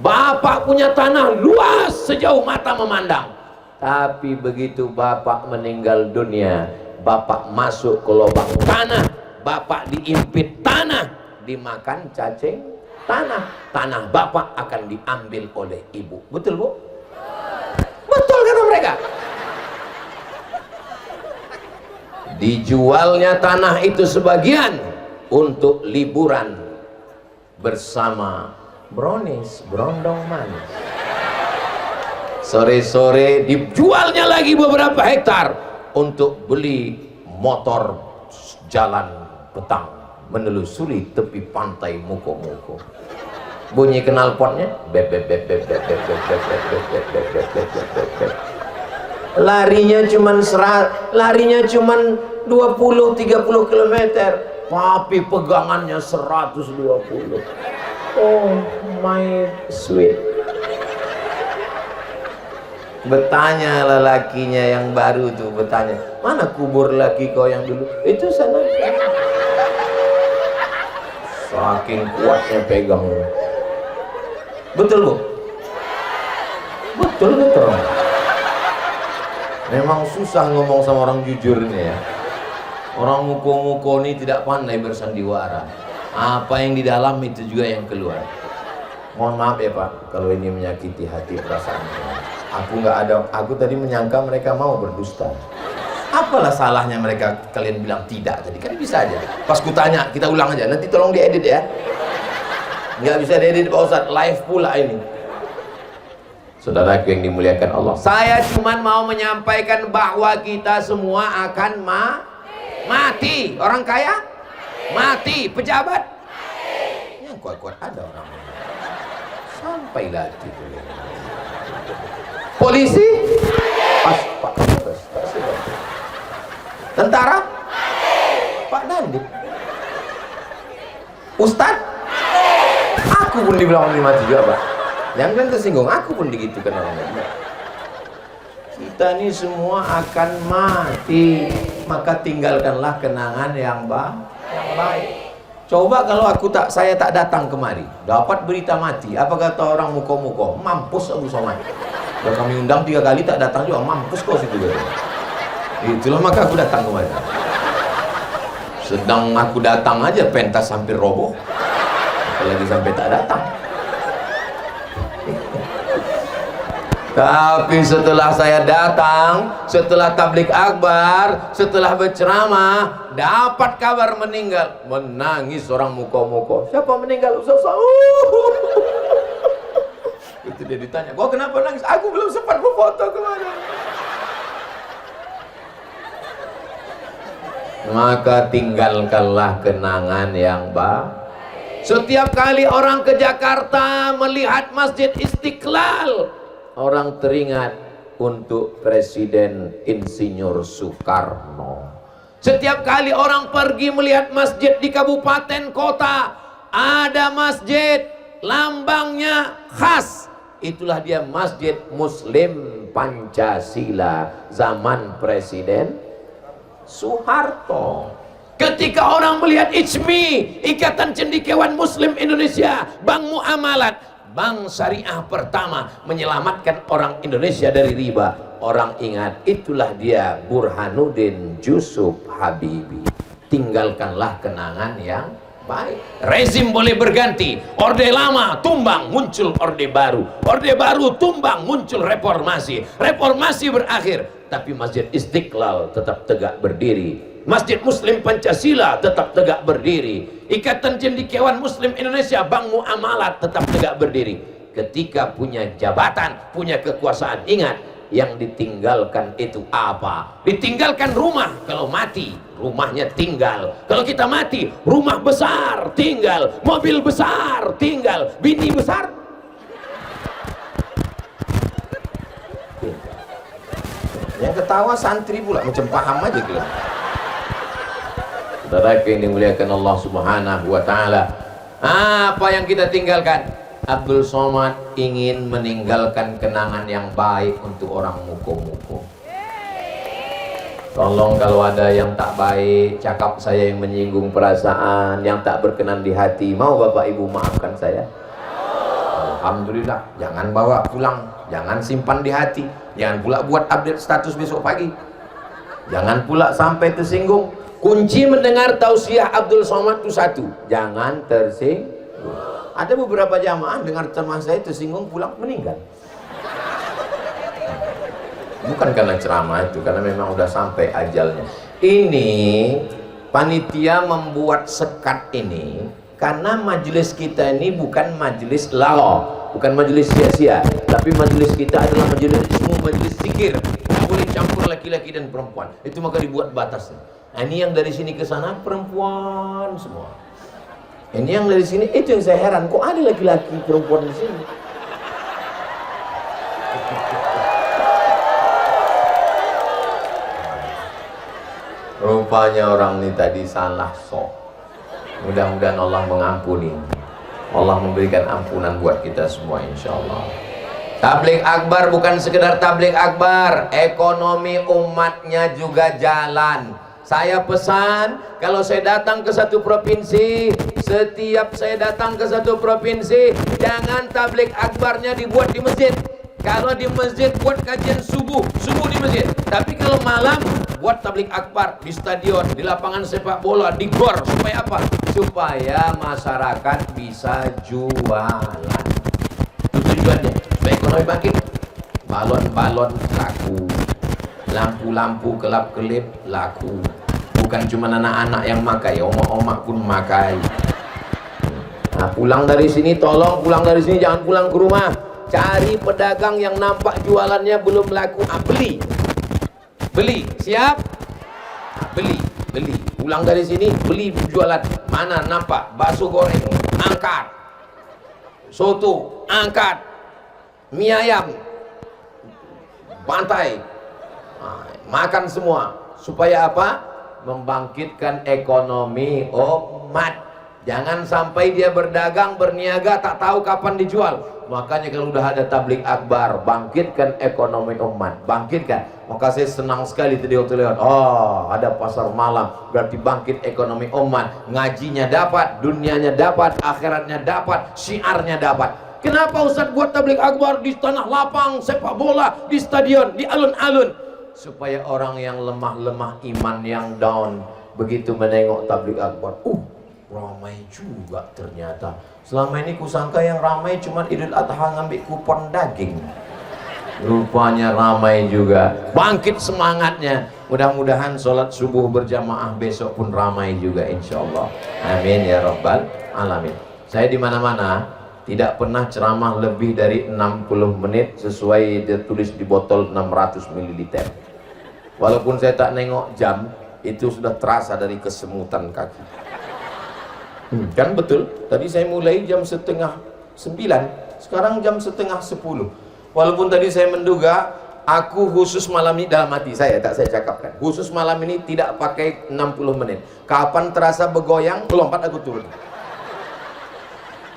Bapak punya tanah luas sejauh mata memandang. Tapi begitu Bapak meninggal dunia, Bapak masuk ke lubang tanah, Bapak diimpit tanah, dimakan cacing tanah. Tanah Bapak akan diambil oleh ibu. Betul, Bu? Betul kata mereka. Dijualnya tanah itu sebagian untuk liburan bersama brownies, berondong manis. Sore-sore dijualnya lagi beberapa hektar untuk beli motor jalan petang menelusuri tepi pantai muko-muko. Bunyi knalpotnya, larinya cuman 20-30 km, tapi pegangannya 120. Oh my sweet. Bertanya lelakinya yang baru tuh, bertanya, mana kubur laki kau yang dulu? Itu sana. Saking kuatnya pegang. Betul bu? Betul betul. Memang susah ngomong sama orang jujur ini ya. Orang muko-muko ini tidak pandai bersandiwara. Apa yang di dalam itu juga yang keluar. Mohon maaf ya Pak, kalau ini menyakiti hati perasaan. Aku tadi menyangka mereka mau berdusta. Apalah salahnya mereka kalian bilang tidak tadi? Kan bisa aja. Pas kutanya, kita ulang aja. Nanti tolong diedit ya. Nggak bisa diedit Pak Ustadz, live pula ini. Saudaraku yang dimuliakan Allah, saya cuman mau menyampaikan bahwa kita semua akan mati. Orang kaya mati, pejabat yang kuat-kuat ada orang sampai latih. Polisi Pak tentara Pak Dandim, Ustadz aku pun dibilang mati juga Pak. Yang kalian tersinggung, aku pun digitukan orang lain. Kita ini semua akan mati, maka tinggalkanlah kenangan yang baik. Coba kalau saya tak datang kemari, dapat berita mati, apa kata orang muko-muko? Mampus Abu Somad. Kalau kami undang 3 kali tak datang juga, mampus kau situ. Itulah maka aku datang kemari. Sedang aku datang aja pentas hampir roboh, apalagi sampai tak datang. Tapi setelah saya datang, setelah tablik akbar, setelah berceramah, dapat kabar meninggal, menangis orang muko-muko. Siapa meninggal? Ustaz? Itu dia ditanya, kok kenapa nangis? Aku belum sempat berfoto kemana. Maka tinggalkanlah kenangan yang baik. Setiap kali orang ke Jakarta melihat Masjid Istiqlal, orang teringat untuk Presiden Insinyur Soekarno. Setiap kali orang pergi melihat masjid di kabupaten kota, ada masjid lambangnya khas. Itulah dia Masjid Muslim Pancasila zaman Presiden Soeharto. Ketika orang melihat ICMI, Ikatan Cendekiawan Muslim Indonesia, Bank Muamalat, bank syariah pertama menyelamatkan orang Indonesia dari riba, orang ingat itulah dia Burhanuddin Yusuf Habibie. Tinggalkanlah kenangan yang baik. Rezim boleh berganti, orde lama tumbang, muncul orde baru, orde baru tumbang, muncul reformasi, reformasi berakhir, tapi Masjid Istiqlal tetap tegak berdiri. Masjid Muslim Pancasila tetap tegak berdiri. Ikatan Cendekiawan Muslim Indonesia, Bank Muamalat tetap tegak berdiri. Ketika punya jabatan, punya kekuasaan, ingat yang ditinggalkan itu apa? Ditinggalkan rumah. Kalau mati, rumahnya tinggal. Kalau kita mati, rumah besar tinggal, mobil besar tinggal, bini besar tinggal. Yang ketawa santri pula, macam paham aja gitu. Saudara yang dimuliakan Allah Subhanahu wa Ta'ala, apa yang kita tinggalkan? Abdul Somad ingin meninggalkan kenangan yang baik untuk orang muko-muko. Tolong kalau ada yang tak baik, cakap saya yang menyinggung perasaan, yang tak berkenan di hati, mau Bapak Ibu maafkan saya? Alhamdulillah. Jangan bawa pulang, jangan simpan di hati, jangan pula buat update status besok pagi, jangan pula sampai tersinggung. Kunci mendengar tausiah Abdul Somad itu satu, jangan tersinggung. Ada beberapa jamaah dengar ceramah saya tersinggung, pulang meninggal. Bukan karena ceramah itu, karena memang udah sampai ajalnya. Ini panitia membuat sekat ini karena majelis kita ini bukan majelis lalau, bukan majelis sia-sia, tapi majelis kita adalah majelis ilmu, majelis zikir. Tidak boleh campur laki-laki dan perempuan. Itu maka dibuat batasnya. Nah, ini yang dari sini ke sana perempuan semua. Ini yang dari sini, itu yang saya heran, kok ada laki-laki perempuan di sini? Rupanya orang ini tadi salah sok. Mudah-mudahan Allah mengampuni, Allah memberikan ampunan buat kita semua insya Allah. Tabligh akbar bukan sekedar tabligh akbar, ekonomi umatnya juga jalan. Saya pesan, kalau saya datang ke satu provinsi, setiap saya datang ke satu provinsi, jangan tabligh akbarnya dibuat di masjid. Kalau di masjid buat kajian subuh di masjid. Tapi kalau malam buat tabligh akbar di stadion, di lapangan sepak bola, di gor. Supaya apa? Supaya masyarakat bisa jualan. Itu tujuannya. Supaya ekonomi bangkit. Balon-balon laku, lampu-lampu kelap-kelip laku. Bukan cuma anak-anak yang makai, omak-omak pun makai. Nah, pulang dari sini, tolong pulang dari sini jangan pulang ke rumah. Cari pedagang yang nampak jualannya belum laku, beli, siap? Beli. Pulang dari sini, beli jualan. Mana nampak bakso goreng, angkat. Soto, angkat. Mie ayam, bantai. Nah, makan semua. Supaya apa? Membangkitkan ekonomi umat. Jangan sampai dia berdagang, berniaga, tak tahu kapan dijual. Makanya kalau udah ada tabligh akbar, bangkitkan ekonomi umat, bangkitkan. Maka saya senang sekali tadi waktu lewat, oh ada pasar malam, berarti bangkit ekonomi umat. Ngajinya dapat, dunianya dapat, akhiratnya dapat, syiarnya dapat. Kenapa Ustaz buat tabligh akbar di tanah lapang, sepak bola, di stadion, di alun-alun? Supaya orang yang lemah-lemah iman, yang down, begitu menengok tabligh akbar, ramai juga ternyata. Selama ini kusangka yang ramai cuma Idul Adha ngambil kupon daging. Rupanya ramai juga. Bangkit semangatnya. Mudah-mudahan sholat subuh berjamaah besok pun ramai juga insyaallah. Amin ya rabbal alamin. Saya di mana-mana tidak pernah ceramah lebih dari 60 menit sesuai ditulis di botol 600 ml. Walaupun saya tak nengok jam, itu sudah terasa dari kesemutan kaki. Kan betul, tadi saya mulai jam 8:30, sekarang jam 8:30. Walaupun tadi saya menduga, aku khusus malam ini dalam hati saya, tak saya cakapkan, khusus malam ini tidak pakai 60 menit. Kapan terasa bergoyang, lompat aku turun.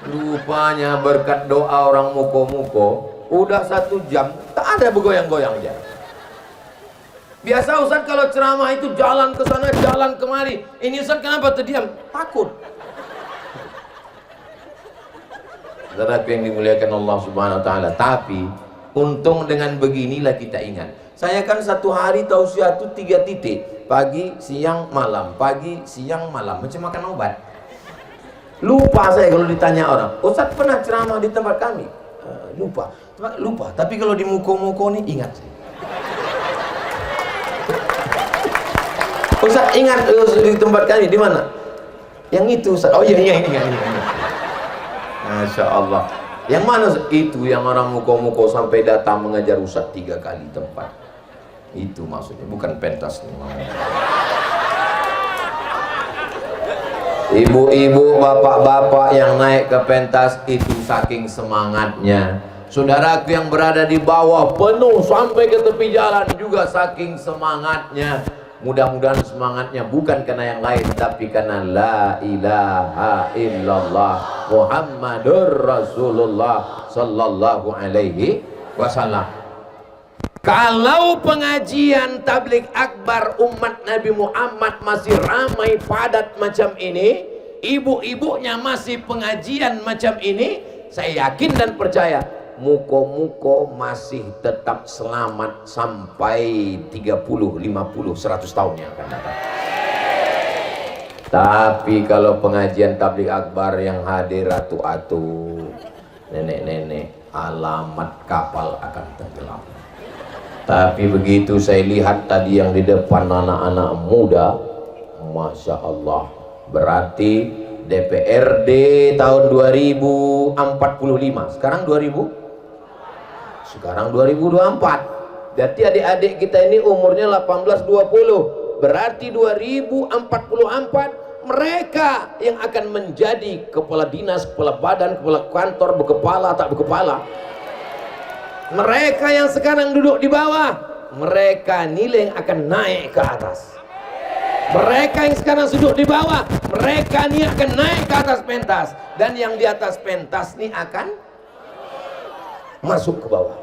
Rupanya berkat doa orang muko-muko, udah 1 jam, tak ada bergoyang-goyang dia. Biasa Ustaz kalau ceramah itu jalan ke sana, jalan kemari. Ini Ustaz kenapa terdiam? Takut. Saudara yang dimuliakan Allah Subhanahu wa taala. Tapi untung dengan beginilah kita ingat. Saya kan satu hari tausiah itu 3 titik. Pagi, siang, malam. Pagi, siang, malam. Macam makan obat. Lupa saya kalau ditanya orang, Ustaz pernah ceramah di tempat kami? Lupa. Tapi kalau di muko-muko nih ingat saya. Ustaz ingat di tempat kami di mana? Yang itu Ustaz. Oh iya ini. Masya Allah. Yang mana itu yang orang muko-muko sampai datang mengajar Ustaz 3 kali tempat. Itu maksudnya, bukan pentas nih. Ibu-ibu, bapak-bapak yang naik ke pentas itu saking semangatnya. Saudaraku yang berada di bawah penuh sampai ke tepi jalan juga saking semangatnya. Mudah-mudahan semangatnya bukan karena yang lain, tapi karena la ilaha illallah Muhammadur Rasulullah sallallahu alaihi wasallam. Kalau pengajian tabligh akbar umat Nabi Muhammad masih ramai padat macam ini, ibu-ibunya masih pengajian macam ini, saya yakin dan percaya muko-muko masih tetap selamat sampai 30, 50, 100 tahun yang akan datang. Tapi kalau pengajian tabligh akbar yang hadir atu-atu, nenek-nenek, alamat kapal akan tenggelam. Tapi begitu saya lihat tadi yang di depan anak-anak muda, Masya Allah, berarti DPRD tahun 2045, sekarang 2024. Berarti adik-adik kita ini umurnya 18-20. Berarti 2044 mereka yang akan menjadi kepala dinas, kepala badan, kepala kantor, berkepala, tak berkepala. Mereka yang sekarang duduk di bawah, mereka nilai yang akan naik ke atas. Mereka yang sekarang duduk di bawah, mereka ini akan naik ke atas pentas. Dan yang di atas pentas ini akan masuk ke bawah.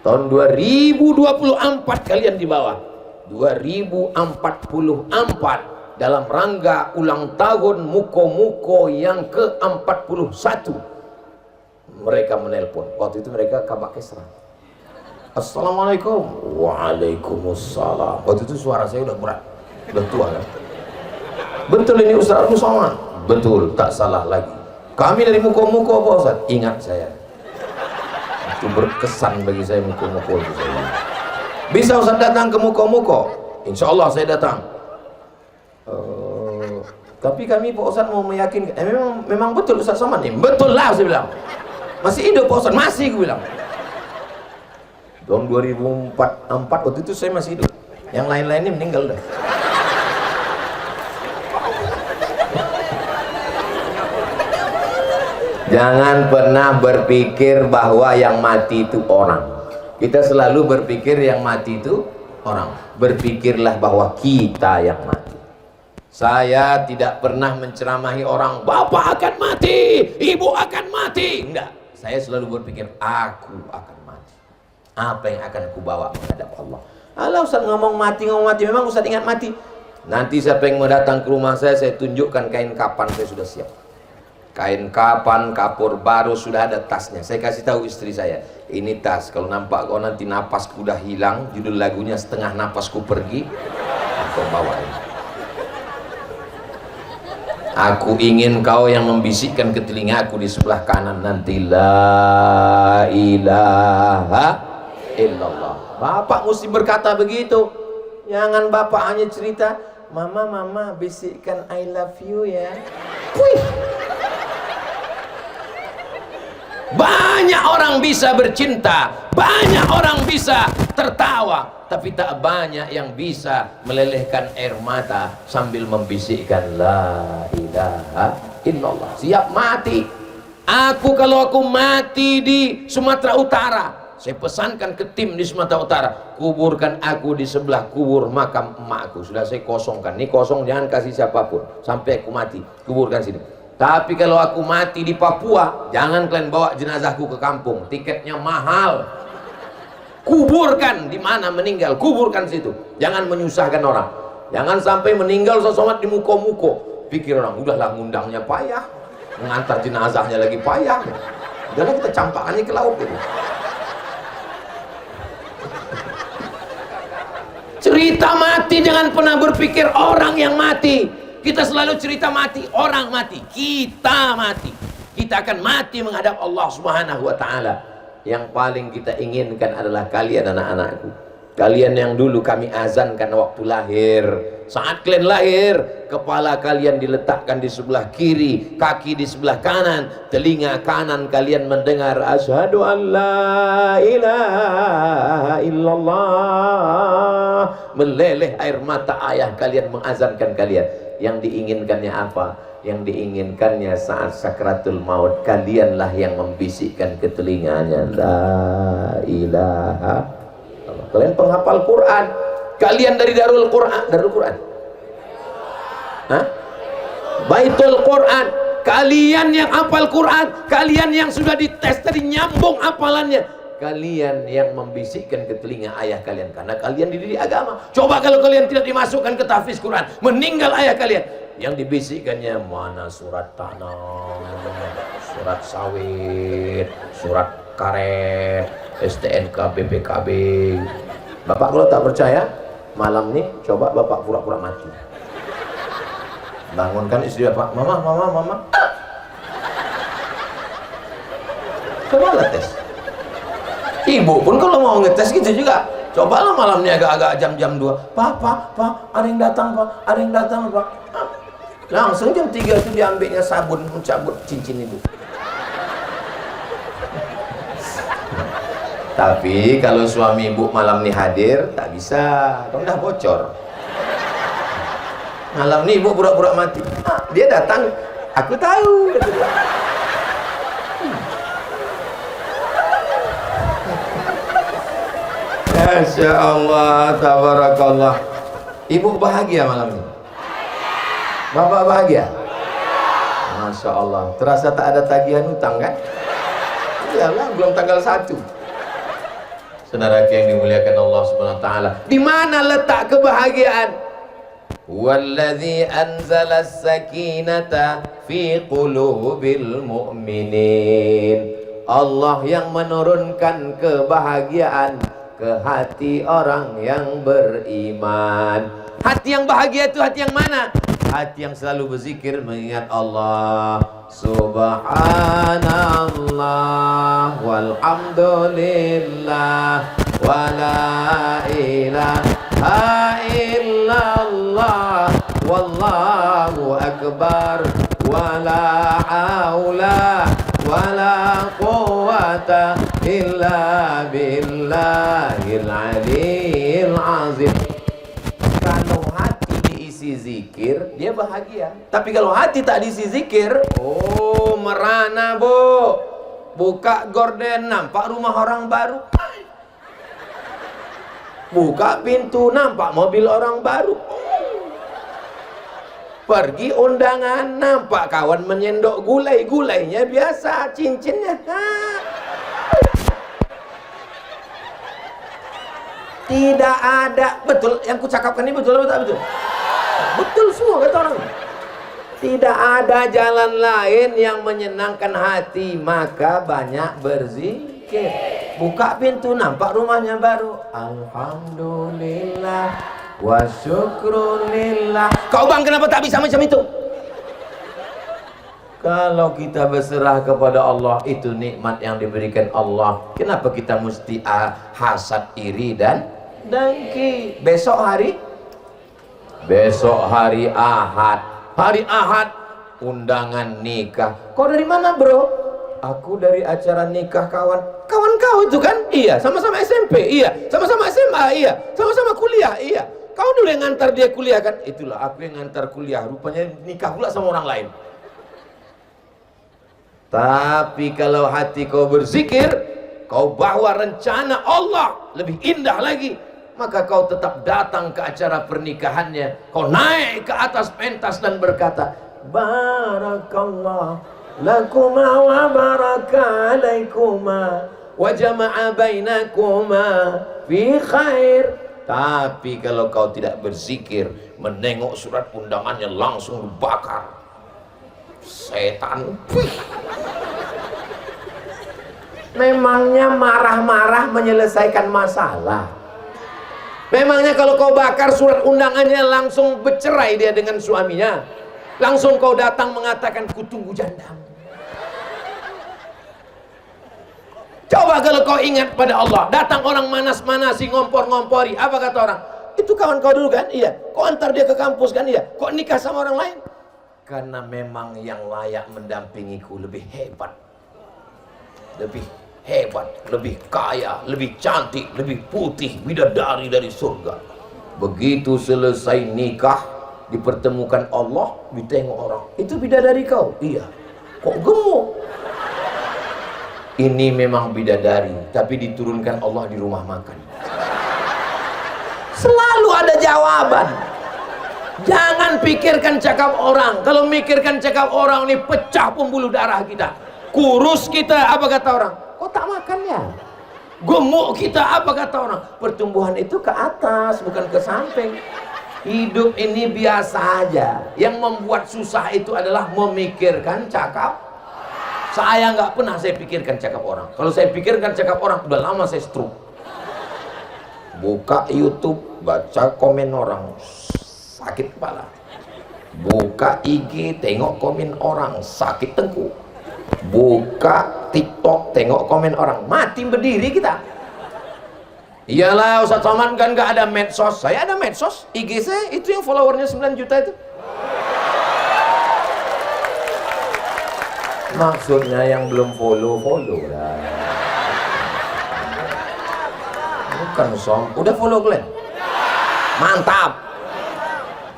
Tahun 2024 kalian di bawah. 2044 dalam rangka ulang tahun Muko-Muko yang ke-41 mereka menelpon. Waktu itu mereka kabak kesra. Assalamualaikum. Waalaikumsalam. Waktu itu suara saya udah berat, udah tua kan. Betul ini Ustaz Musawman? Betul, tak salah lagi. Kami dari Muko-Muko Pak Ustaz. Ingat saya. Itu berkesan bagi saya Muko-Muko itu saya. Bisa Ustaz datang ke Muko-Muko? Insya Allah saya datang. Tapi kami Pak Ustaz mau meyakinkan. Memang betul Ustaz Somad nih. Betul lah saya bilang. Masih hidup Pak Ustaz, masih gue bilang. Tahun 2004 waktu itu saya masih hidup. Yang lain-lainnya meninggal dah. Jangan pernah berpikir bahwa yang mati itu orang. Kita selalu berpikir yang mati itu orang. Berpikirlah bahwa kita yang mati. Saya tidak pernah menceramahi orang, bapak akan mati, ibu akan mati. Enggak. Saya selalu berpikir, aku akan mati. Apa yang akan aku bawa menghadap Allah? Alah Ustaz ngomong mati. Memang Ustaz ingat mati? Nanti siapa yang mau datang ke rumah saya tunjukkan kain kapan saya sudah siap. Kain kapan, kapur baru, sudah ada tasnya. Saya kasih tahu istri saya, ini tas, kalau nampak kau nanti napasku udah hilang, judul lagunya setengah napasku pergi, kau bawa ini. Aku ingin kau yang membisikkan ke telingaku di sebelah kanan nanti, la ilaha illallah. Bapak mesti berkata begitu. Jangan bapak hanya cerita, mama bisikkan I love you ya. Wih. Banyak orang bisa bercinta, banyak orang bisa tertawa, tapi tak banyak yang bisa melelehkan air mata sambil membisikkan la ilaha illallah. Siap mati. Kalau aku mati di Sumatera Utara, saya pesankan ke tim di Sumatera Utara, kuburkan aku di sebelah kubur makam emakku. Sudah saya kosongkan. Ini kosong, jangan kasih siapapun sampai aku mati. Kuburkan sini. Tapi kalau aku mati di Papua, jangan kalian bawa jenazahku ke kampung, tiketnya mahal. Kuburkan di mana meninggal, kuburkan situ. Jangan menyusahkan orang. Jangan sampai meninggal sesomat di Muko-Muko. Pikir orang, udahlah ngundangnya payah, mengantar jenazahnya lagi payah. Udahlah kita campakannya ke laut gitu. Cerita mati, jangan pernah berpikir orang yang mati. Kita selalu cerita mati, orang mati, kita mati. Kita akan mati menghadap Allah Subhanahu wa taala. Yang paling kita inginkan adalah kalian anak-anakku. Kalian yang dulu kami azankan waktu lahir. Saat kalian lahir, kepala kalian diletakkan di sebelah kiri, kaki di sebelah kanan, telinga kanan kalian mendengar asyhadu an la ilaha illallah. Meleleh air mata ayah kalian mengazankan kalian. Yang diinginkannya apa? Yang diinginkannya saat sakratul maut, kalianlah yang membisikkan ke telinganya la ilaha. Kalian penghafal Quran, kalian dari Darul Quran, Hah? Baitul Quran, kalian yang hafal Quran, kalian yang sudah dites tadi nyambung hafalannya, kalian yang membisikkan ke telinga ayah kalian karena kalian dididik agama. Coba kalau kalian tidak dimasukkan ke tahfiz Quran, meninggal ayah kalian, yang dibisikkannya mana surat tanah, surat sawit, surat karet, STNK, BPKB. Bapak kalau tak percaya, malam ini coba bapak pura-pura mati. Bangunkan istri bapak, mama. Cobalah tes. Ibu pun kalau mau ngetes gitu juga, cobalah malamnya agak-agak jam 2. Pak, ada yang datang pak. Langsung jam 3 itu diambilnya sabun, mencabut cincin itu. Tapi kalau suami ibu malam ini hadir, tak bisa, kan udah bocor. Malam ini ibu pura-pura mati. Dia datang, aku tahu. Masya Allah, tabarakallah. Ibu bahagia malam ini? Bapak bahagia? Masya Allah. Terasa tak ada tagihan hutang kan? Iyalah, belum tanggal 1. Saudara yang dimuliakan Allah Subhanahu wa taala, di mana letak kebahagiaan? Walladzi anzala as-sakinata fi qulubil mu'minin. Allah yang menurunkan kebahagiaan ke hati orang yang beriman. Hati yang bahagia itu hati yang mana? Hati yang selalu berzikir mengingat Allah. Subhanallah walhamdulillah wala ilaha illallah wallahu akbar wala haula wala quwwata illa billahil aliyil azim. Kalau hati diisi zikir, dia bahagia. Tapi kalau hati tak diisi zikir, oh merana bu. Buka gorden, nampak rumah orang baru. Buka pintu, nampak mobil orang baru. Pergi undangan, nampak kawan menyendok gulai. Gulainya biasa, cincinnya. Tidak ada, betul yang kucakapkan ini betul atau tak betul? Betul semua kata orang. Tidak ada jalan lain yang menyenangkan hati, maka banyak berzikir. Buka pintu, nampak rumahnya baru. Alhamdulillah wa syukrulillah. Kau bang, kenapa tak bisa macam itu? Kalau kita berserah kepada Allah, itu nikmat yang diberikan Allah. Kenapa kita mesti hasad, iri dan dengki? Besok hari Ahad. Hari Ahad undangan nikah. Kau dari mana bro? Aku dari acara nikah kawan. Kawan kau itu kan? Iya. Sama-sama SMP? Iya. Sama-sama SMA? Iya. Sama-sama kuliah? Iya. Kau dulu yang ngantar dia kuliah kan? Itulah aku yang ngantar kuliah. Rupanya nikah pula sama orang lain. Tapi kalau hati kau berzikir, kau bawa rencana Allah lebih indah lagi, maka kau tetap datang ke acara pernikahannya. Kau naik ke atas pentas dan berkata, Barakallah lakuma wa baraka alaikuma wa jama'a bainakuma fi khair. Tapi kalau kau tidak berzikir, menengok surat undangannya langsung dibakar. Setan. Memangnya marah-marah menyelesaikan masalah? Memangnya kalau kau bakar surat undangannya langsung bercerai dia dengan suaminya? Langsung kau datang mengatakan kutunggu jandamu? Coba kalau kau ingat pada Allah, datang orang manas-manasi, ngompor-ngompori, apa kata orang? Itu kawan kau dulu kan? Iya. Kau antar dia ke kampus kan? Iya. Kok nikah sama orang lain? Karena memang yang layak mendampingiku lebih hebat, lebih hebat, lebih kaya, lebih cantik, lebih putih, bidadari dari surga. Begitu selesai nikah, dipertemukan Allah, ditengok orang, itu bidadari kau? Iya. Kok gemuk? Ini memang bidadari, tapi diturunkan Allah di rumah makan. Selalu ada jawaban. Jangan pikirkan cakap orang. Kalau mikirkan cakap orang, ini pecah pembuluh darah kita, kurus kita. Apa kata orang? Kok tak makan ya? Gemuk kita. Apa kata orang? Pertumbuhan itu ke atas, bukan ke samping. Hidup ini biasa aja. Yang membuat susah itu adalah memikirkan cakap. Saya nggak pernah saya pikirkan cakap orang. Kalau saya pikirkan cakap orang, udah lama saya stroke. Buka YouTube, baca komen orang, sakit kepala. Buka IG, tengok komen orang, sakit tengkuk. Buka TikTok, tengok komen orang, mati berdiri kita. Iyalah Ustaz Somad kan gak ada medsos. Saya ada medsos, IG saya itu yang followernya 9 juta itu. Maksudnya yang belum follow lah. Bukan Som, udah follow kalian? Mantap.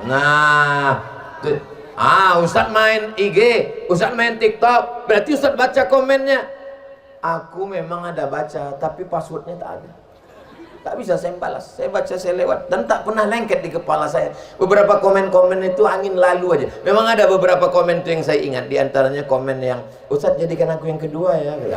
Nah, Ustadz main IG, Ustadz main TikTok, berarti Ustadz baca komennya. Aku memang ada baca, tapi passwordnya tak ada. Tak bisa saya balas, saya baca, saya lewat, dan tak pernah lengket di kepala saya. Beberapa komen-komen itu angin lalu aja. Memang ada beberapa komen itu yang saya ingat, di antaranya komen yang, Ustadz jadikan aku yang kedua ya, gitu.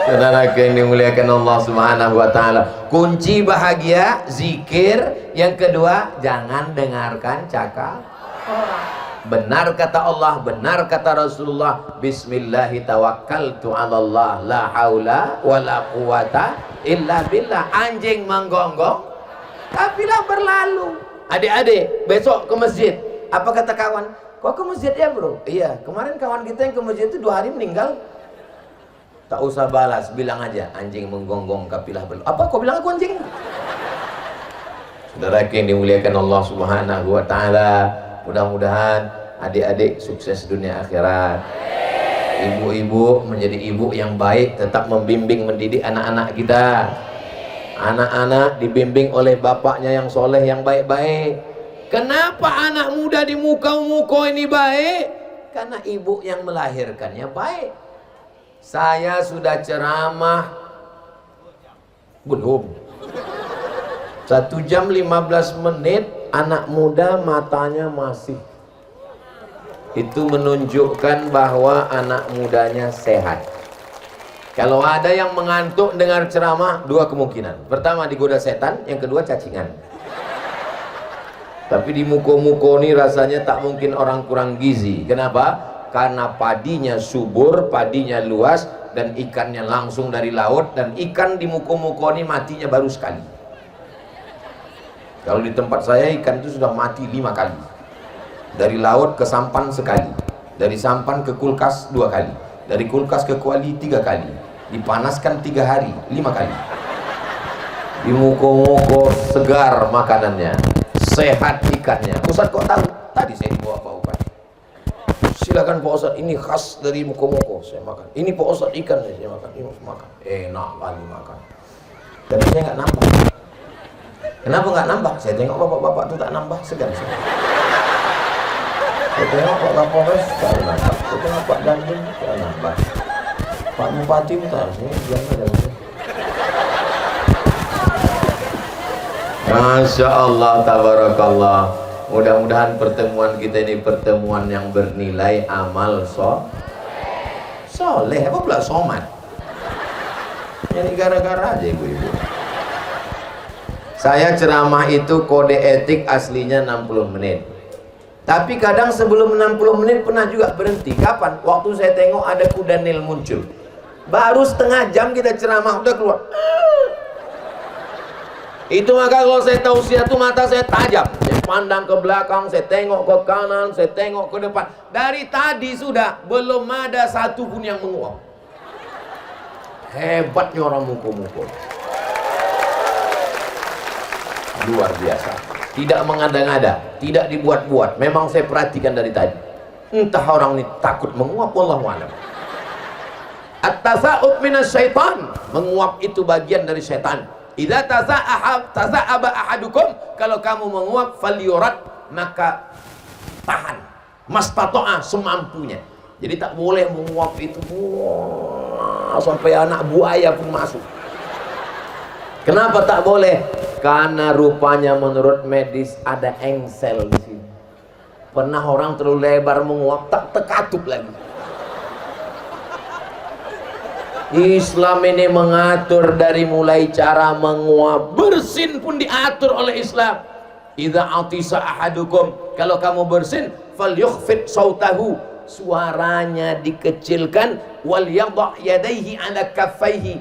Saudara yang dimuliakan Allah Subhanahu wa taala, kunci bahagia zikir. Yang kedua, jangan dengarkan cakap orang. Benar kata Allah, benar kata Rasulullah, bismillahi tawakkaltu 'alallah la haula wala quwata illa billah. Anjing menggonggong, kafilah berlalu. Adik-adik, besok ke masjid. Apa kata kawan? Kok ke masjid ya bro? Iya, kemarin kawan kita yang ke masjid itu 2 hari meninggal. Tak usah balas, bilang aja anjing menggonggong kafilah berlalu. Apa kau bilang aku anjing? Saudara yang dimuliakan Allah Subhanahu wa taala, mudah-mudahan adik-adik sukses dunia akhirat. Ibu-ibu menjadi ibu yang baik, tetap membimbing mendidik anak-anak kita. Anak-anak dibimbing oleh bapaknya yang soleh, yang baik-baik. Kenapa anak muda di muka-muka ini baik? Karena ibu yang melahirkannya baik. Saya sudah ceramah belum 1 jam 15 menit, anak muda matanya masih. Itu menunjukkan bahwa anak mudanya sehat. Kalau ada yang mengantuk dengar ceramah, 2 kemungkinan. Pertama, digoda setan, yang kedua cacingan. Tapi di muko-muko ini rasanya tak mungkin orang kurang gizi. Kenapa? Karena padinya subur, padinya luas, dan ikannya langsung dari laut. Dan ikan di muko-muko ini matinya baru sekali. Kalau di tempat saya ikan itu sudah mati 5 kali. Dari laut ke sampan sekali, dari sampan ke kulkas 2 kali, dari kulkas ke kuali 3 kali, dipanaskan 3 hari 5 kali. Di muko-muko segar makanannya, sehat ikannya. Ustaz kok tahu? Tadi saya dibawa Pak Ustaz. Silakan Pak Ustaz, ini khas dari muko-muko, saya makan. Ini Pak Ustaz ikan saya makan, ini makan. Enak kali makan. Tapi saya nggak nambah. Kenapa nggak nambah? Saya tengok bapak-bapak itu tak nambah, segan saya. Saya tengok Pak Kapolres tak nambah. Saya tengok Pak Dandim tak nambah. Pak Bupati pun tak sini, jangan. Masya Allah, tabarakallah. Mudah-mudahan pertemuan kita ini pertemuan yang bernilai amal soleh. Apa pula somat? Jadi gara-gara aja ibu-ibu. Saya ceramah itu kode etik aslinya 60 menit. Tapi kadang sebelum 60 menit pernah juga berhenti. Kapan? Waktu saya tengok ada kuda nil muncul. Baru setengah jam kita ceramah udah keluar. Itu maka kalau saya tausiah itu mata saya tajam. Saya pandang ke belakang, saya tengok ke kanan, saya tengok ke depan. Dari tadi sudah belum ada satu pun yang menguap. Hebatnya orang muko-muko. Luar biasa. Tidak mengada-ngada, tidak dibuat-buat. Memang saya perhatikan dari tadi. Entah orang ini takut menguap, wallahu a'lam. At-tasa'ub minasyaitan. Menguap itu bagian dari setan. Idza tasa'aba ahadukum, kalau kamu menguap falyurat, maka tahan. Mastata'a, semampunya. Jadi tak boleh menguap itu sampai anak buaya pun masuk. Kenapa tak boleh? Karena rupanya menurut medis ada engsel di sini. Pernah orang terlalu lebar menguap, tak terkatup lagi. Islam ini mengatur dari mulai cara menguap, bersin pun diatur oleh Islam. Idza atisa ahadukum, kalau kamu bersin, falyukhfid sautahu, suaranya dikecilkan, wal yadha yadayhi ala kaffaihi,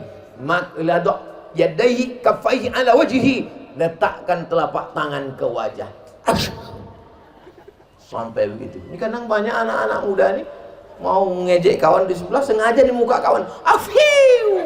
yadha yadayhi kaffaihi ala wajhihi, letakkan telapak tangan ke wajah. Sampai begitu. Ini kadang banyak anak-anak muda nih mau ngejek kawan di sebelah, sengaja di muka kawan. Afiu.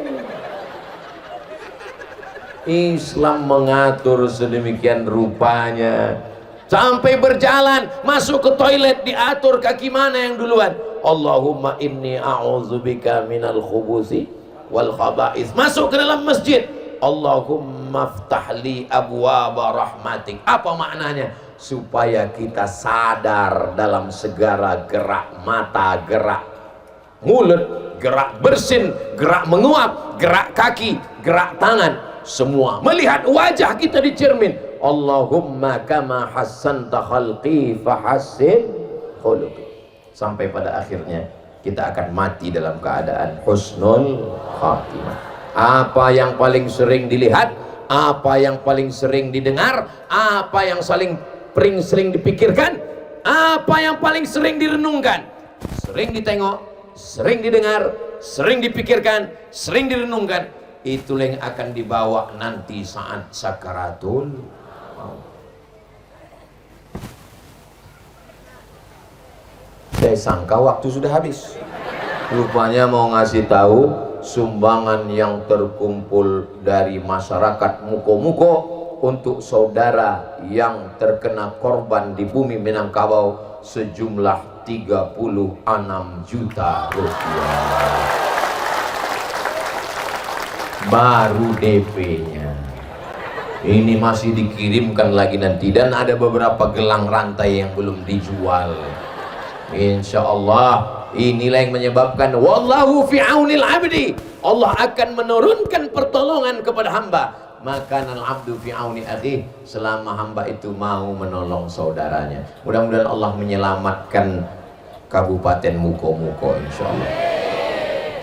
Islam mengatur sedemikian rupanya. Sampai berjalan, masuk ke toilet, diatur kaki mana yang duluan. Allahumma inni a'udzubika minal khubusi wal khaba'is. Masuk ke dalam masjid, Allahumma ftahli abwaaba rahmatik. Apa maknanya? Supaya kita sadar dalam segala gerak mata, gerak mulut, gerak bersin, gerak menguap, gerak kaki, gerak tangan, semua melihat wajah kita di cermin. Allahumma kama hassanta khalqi fahassin khuluqi. Sampai pada akhirnya kita akan mati dalam keadaan husnul khatimah. Apa yang paling sering dilihat, apa yang paling sering didengar, apa yang paling sering dipikirkan, apa yang paling sering direnungkan, sering ditengok, sering didengar, sering dipikirkan, sering direnungkan, itulah yang akan dibawa nanti saat sakaratul maut. Saya sangka waktu sudah habis. Rupanya mau ngasih tahu sumbangan yang terkumpul dari masyarakat Muko-Muko untuk saudara yang terkena korban di bumi Minangkabau sejumlah 36 juta rupiah. Baru DP-nya. Ini masih dikirimkan lagi nanti, dan ada beberapa gelang rantai yang belum dijual. Insya Allah inilah yang menyebabkan wallahu fi aunil abdi, Allah akan menurunkan pertolongan kepada hamba. Maka al-abdu fi auni akhi, selama hamba itu mau menolong saudaranya. Mudah-mudahan Allah menyelamatkan Kabupaten Muko-Muko insya Allah.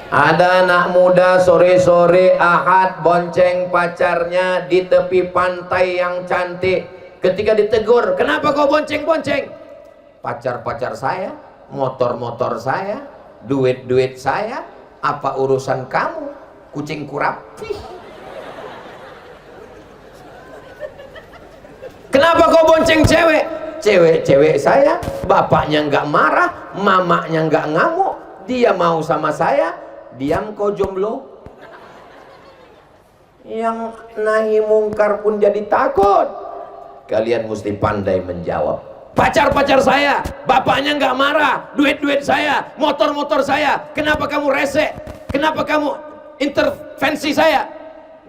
Ada anak muda sore-sore Ahad bonceng pacarnya di tepi pantai yang cantik. Ketika ditegur, kenapa kau bonceng-bonceng? Pacar-pacar saya, motor-motor saya, duit-duit saya, apa urusan kamu? Kucing kurapi. Kenapa kau bonceng cewek? Cewek-cewek saya, bapaknya nggak marah, mamanya nggak ngamuk, dia mau sama saya, diam kau jomblo. Yang nahi mungkar pun jadi takut. Kalian mesti pandai menjawab. Pacar-pacar saya, bapaknya nggak marah, duit-duit saya, motor-motor saya, kenapa kamu rese? Kenapa kamu intervensi saya?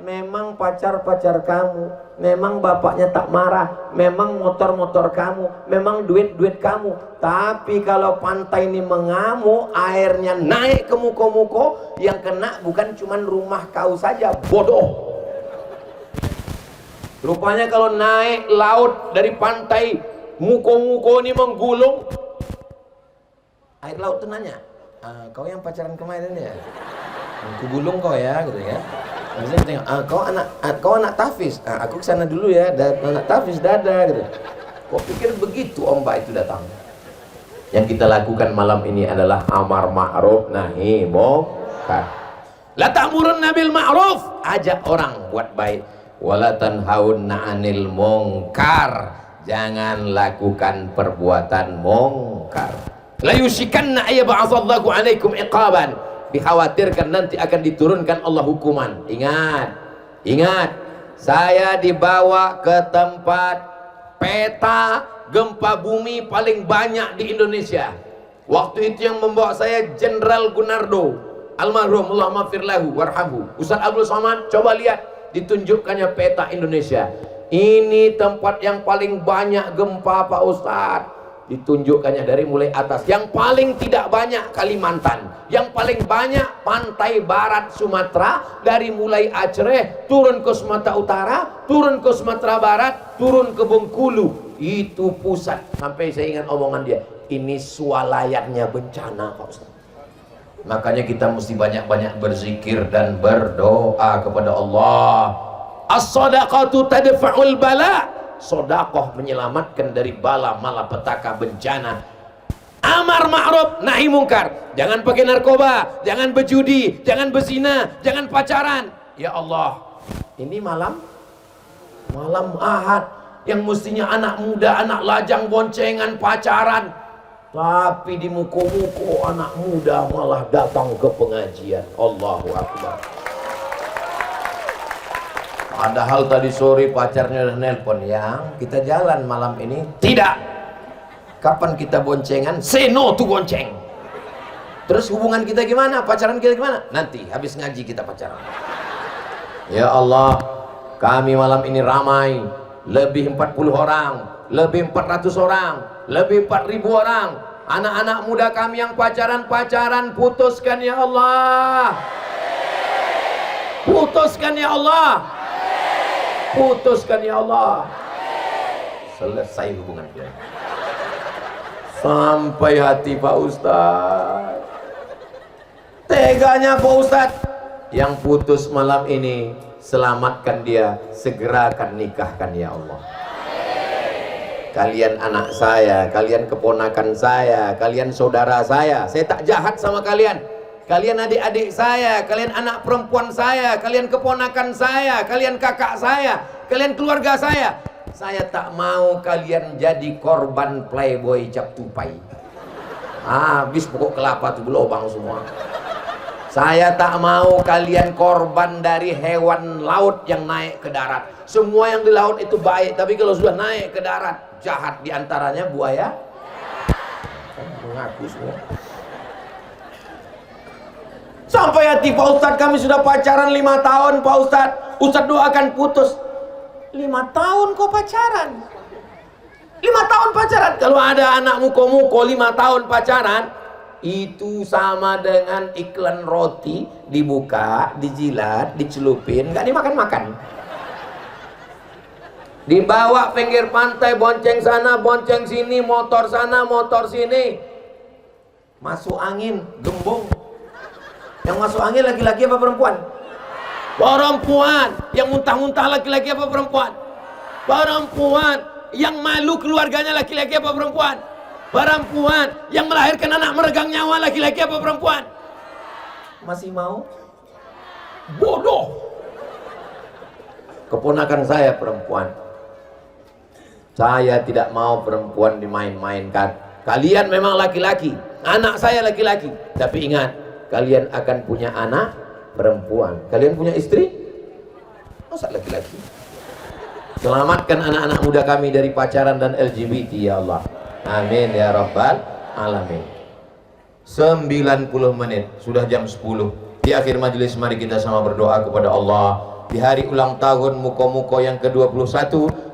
Memang pacar-pacar kamu, memang bapaknya tak marah, memang motor-motor kamu, memang duit-duit kamu. Tapi kalau pantai ini mengamuk, airnya naik ke Muko-Muko, yang kena bukan cuman rumah kau saja, bodoh. Rupanya kalau naik laut dari pantai Muko-Muko ini menggulung, air laut tuh nanya, kau yang pacaran kemarin ya? Aku gulung kau ya, gitu ya. Maksudnya tengok, kau anak Tafiz, aku kesana dulu ya, anak Tafiz dada, gitu. Kau pikir begitu ombak itu datang? Yang kita lakukan malam ini adalah amar ma'ruf nahi munkar. La ta'murunna bil ma'ruf, ajak orang buat baik. Wala tanhaunna 'anil munkar, jangan lakukan perbuatan mungkar. La yusikanna ayyab'atsallahu 'alaikum iqaban, dikhawatirkan nanti akan diturunkan Allah hukuman. Ingat, saya dibawa ke tempat peta gempa bumi paling banyak di Indonesia. Waktu itu yang membawa saya Jenderal Gunardo, almarhum, Allah maghfir lahu warhamhu. Ustaz Abdul Somad, coba lihat ditunjukkannya peta Indonesia. Ini tempat yang paling banyak gempa Pak Ustadz. Ditunjukkannya dari mulai atas. Yang paling tidak banyak Kalimantan, yang paling banyak pantai barat Sumatera, dari mulai Aceh turun ke Sumatera Utara, turun ke Sumatera Barat, turun ke Bengkulu. Itu pusat. Sampai saya ingat omongan dia, ini swalayannya bencana Pak Ustadz. Makanya kita mesti banyak-banyak berzikir dan berdoa kepada Allah. As-sadaqatu tadfa'ul bala. Sedekah menyelamatkan dari bala malapetaka bencana. Amar ma'ruf nahi mungkar. Jangan pakai narkoba, jangan berjudi, jangan berzina, jangan pacaran. Ya Allah, ini malam Ahad yang mestinya anak muda, anak lajang boncengan pacaran, tapi di Muko-Muko anak muda malah datang ke pengajian. Allahu Akbar. Padahal tadi sore pacarnya udah nelpon, yang kita jalan malam ini. Tidak. Kapan kita boncengan? Say no to bonceng. Terus hubungan kita gimana? Pacaran kita gimana? Nanti habis ngaji kita pacaran. Ya Allah, kami malam ini ramai. Lebih 40 orang, lebih 400 orang, lebih 4.000 orang. Anak-anak muda kami yang pacaran, putuskan ya Allah. Putuskan ya Allah. Putuskan ya Allah. Selesai hubungan kita. Sampai hati Pak Ustaz. Teganya Pak Ustadz. Yang putus malam ini, selamatkan dia, segerakan nikahkan ya Allah. Kalian anak saya, kalian keponakan saya, kalian saudara saya tak jahat sama kalian. Kalian adik-adik saya, kalian anak perempuan saya, kalian keponakan saya, kalian kakak saya, kalian keluarga saya. Saya tak mau kalian jadi korban playboy cap tupai. Habis pokok kelapa tuh gelobang semua. Saya tak mau kalian korban dari hewan laut yang naik ke darat. Semua yang di laut itu baik, tapi kalau sudah naik ke darat, jahat. Diantaranya buaya. Mengaku semua. Sampai hati Pak Ustadz, kami sudah pacaran 5 tahun Pak Ustadz. Ustadz doakan putus. 5 tahun kok pacaran? 5 tahun pacaran? Kalau ada anak muko-muko 5 tahun pacaran, itu sama dengan iklan roti, dibuka, dijilat, dicelupin, nggak dimakan-makan. Dibawa pinggir pantai, bonceng sana, bonceng sini, motor sana, motor sini. Masuk angin, gembung. Yang masuk angin laki-laki apa perempuan? Perempuan. Yang muntah-muntah laki-laki apa perempuan? Perempuan. Yang malu keluarganya laki-laki apa perempuan? Perempuan. Yang melahirkan anak meregang nyawa laki-laki apa perempuan? Masih mau? Bodoh. Keponakan saya perempuan. Saya tidak mau perempuan dimain-mainkan. Kalian memang laki-laki, anak saya laki-laki. Tapi ingat, kalian akan punya anak perempuan. Kalian punya istri? Masa laki-laki? Selamatkan anak-anak muda kami dari pacaran dan LGBT ya Allah. Amin ya Rabbal Alamin. 90 menit, sudah jam 10. Di akhir majelis mari kita sama berdoa kepada Allah. Di hari ulang tahun muko-muko yang ke-21,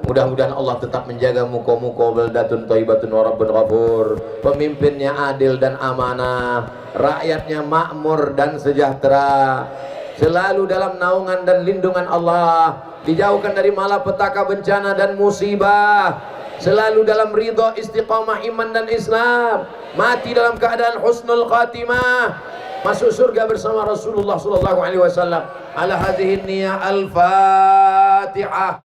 mudah-mudahan Allah tetap menjaga muko-muko baldatun thayyibatun wa rabbun ghafur. Pemimpinnya adil dan amanah, rakyatnya makmur dan sejahtera, selalu dalam naungan dan lindungan Allah, dijauhkan dari malapetaka, bencana dan musibah, selalu dalam ridha, istiqamah iman dan Islam, mati dalam keadaan husnul khatimah, masuk surga bersama Rasulullah sallallahu alaihi wasallam. Ala hadhihi niyah al-Fatihah.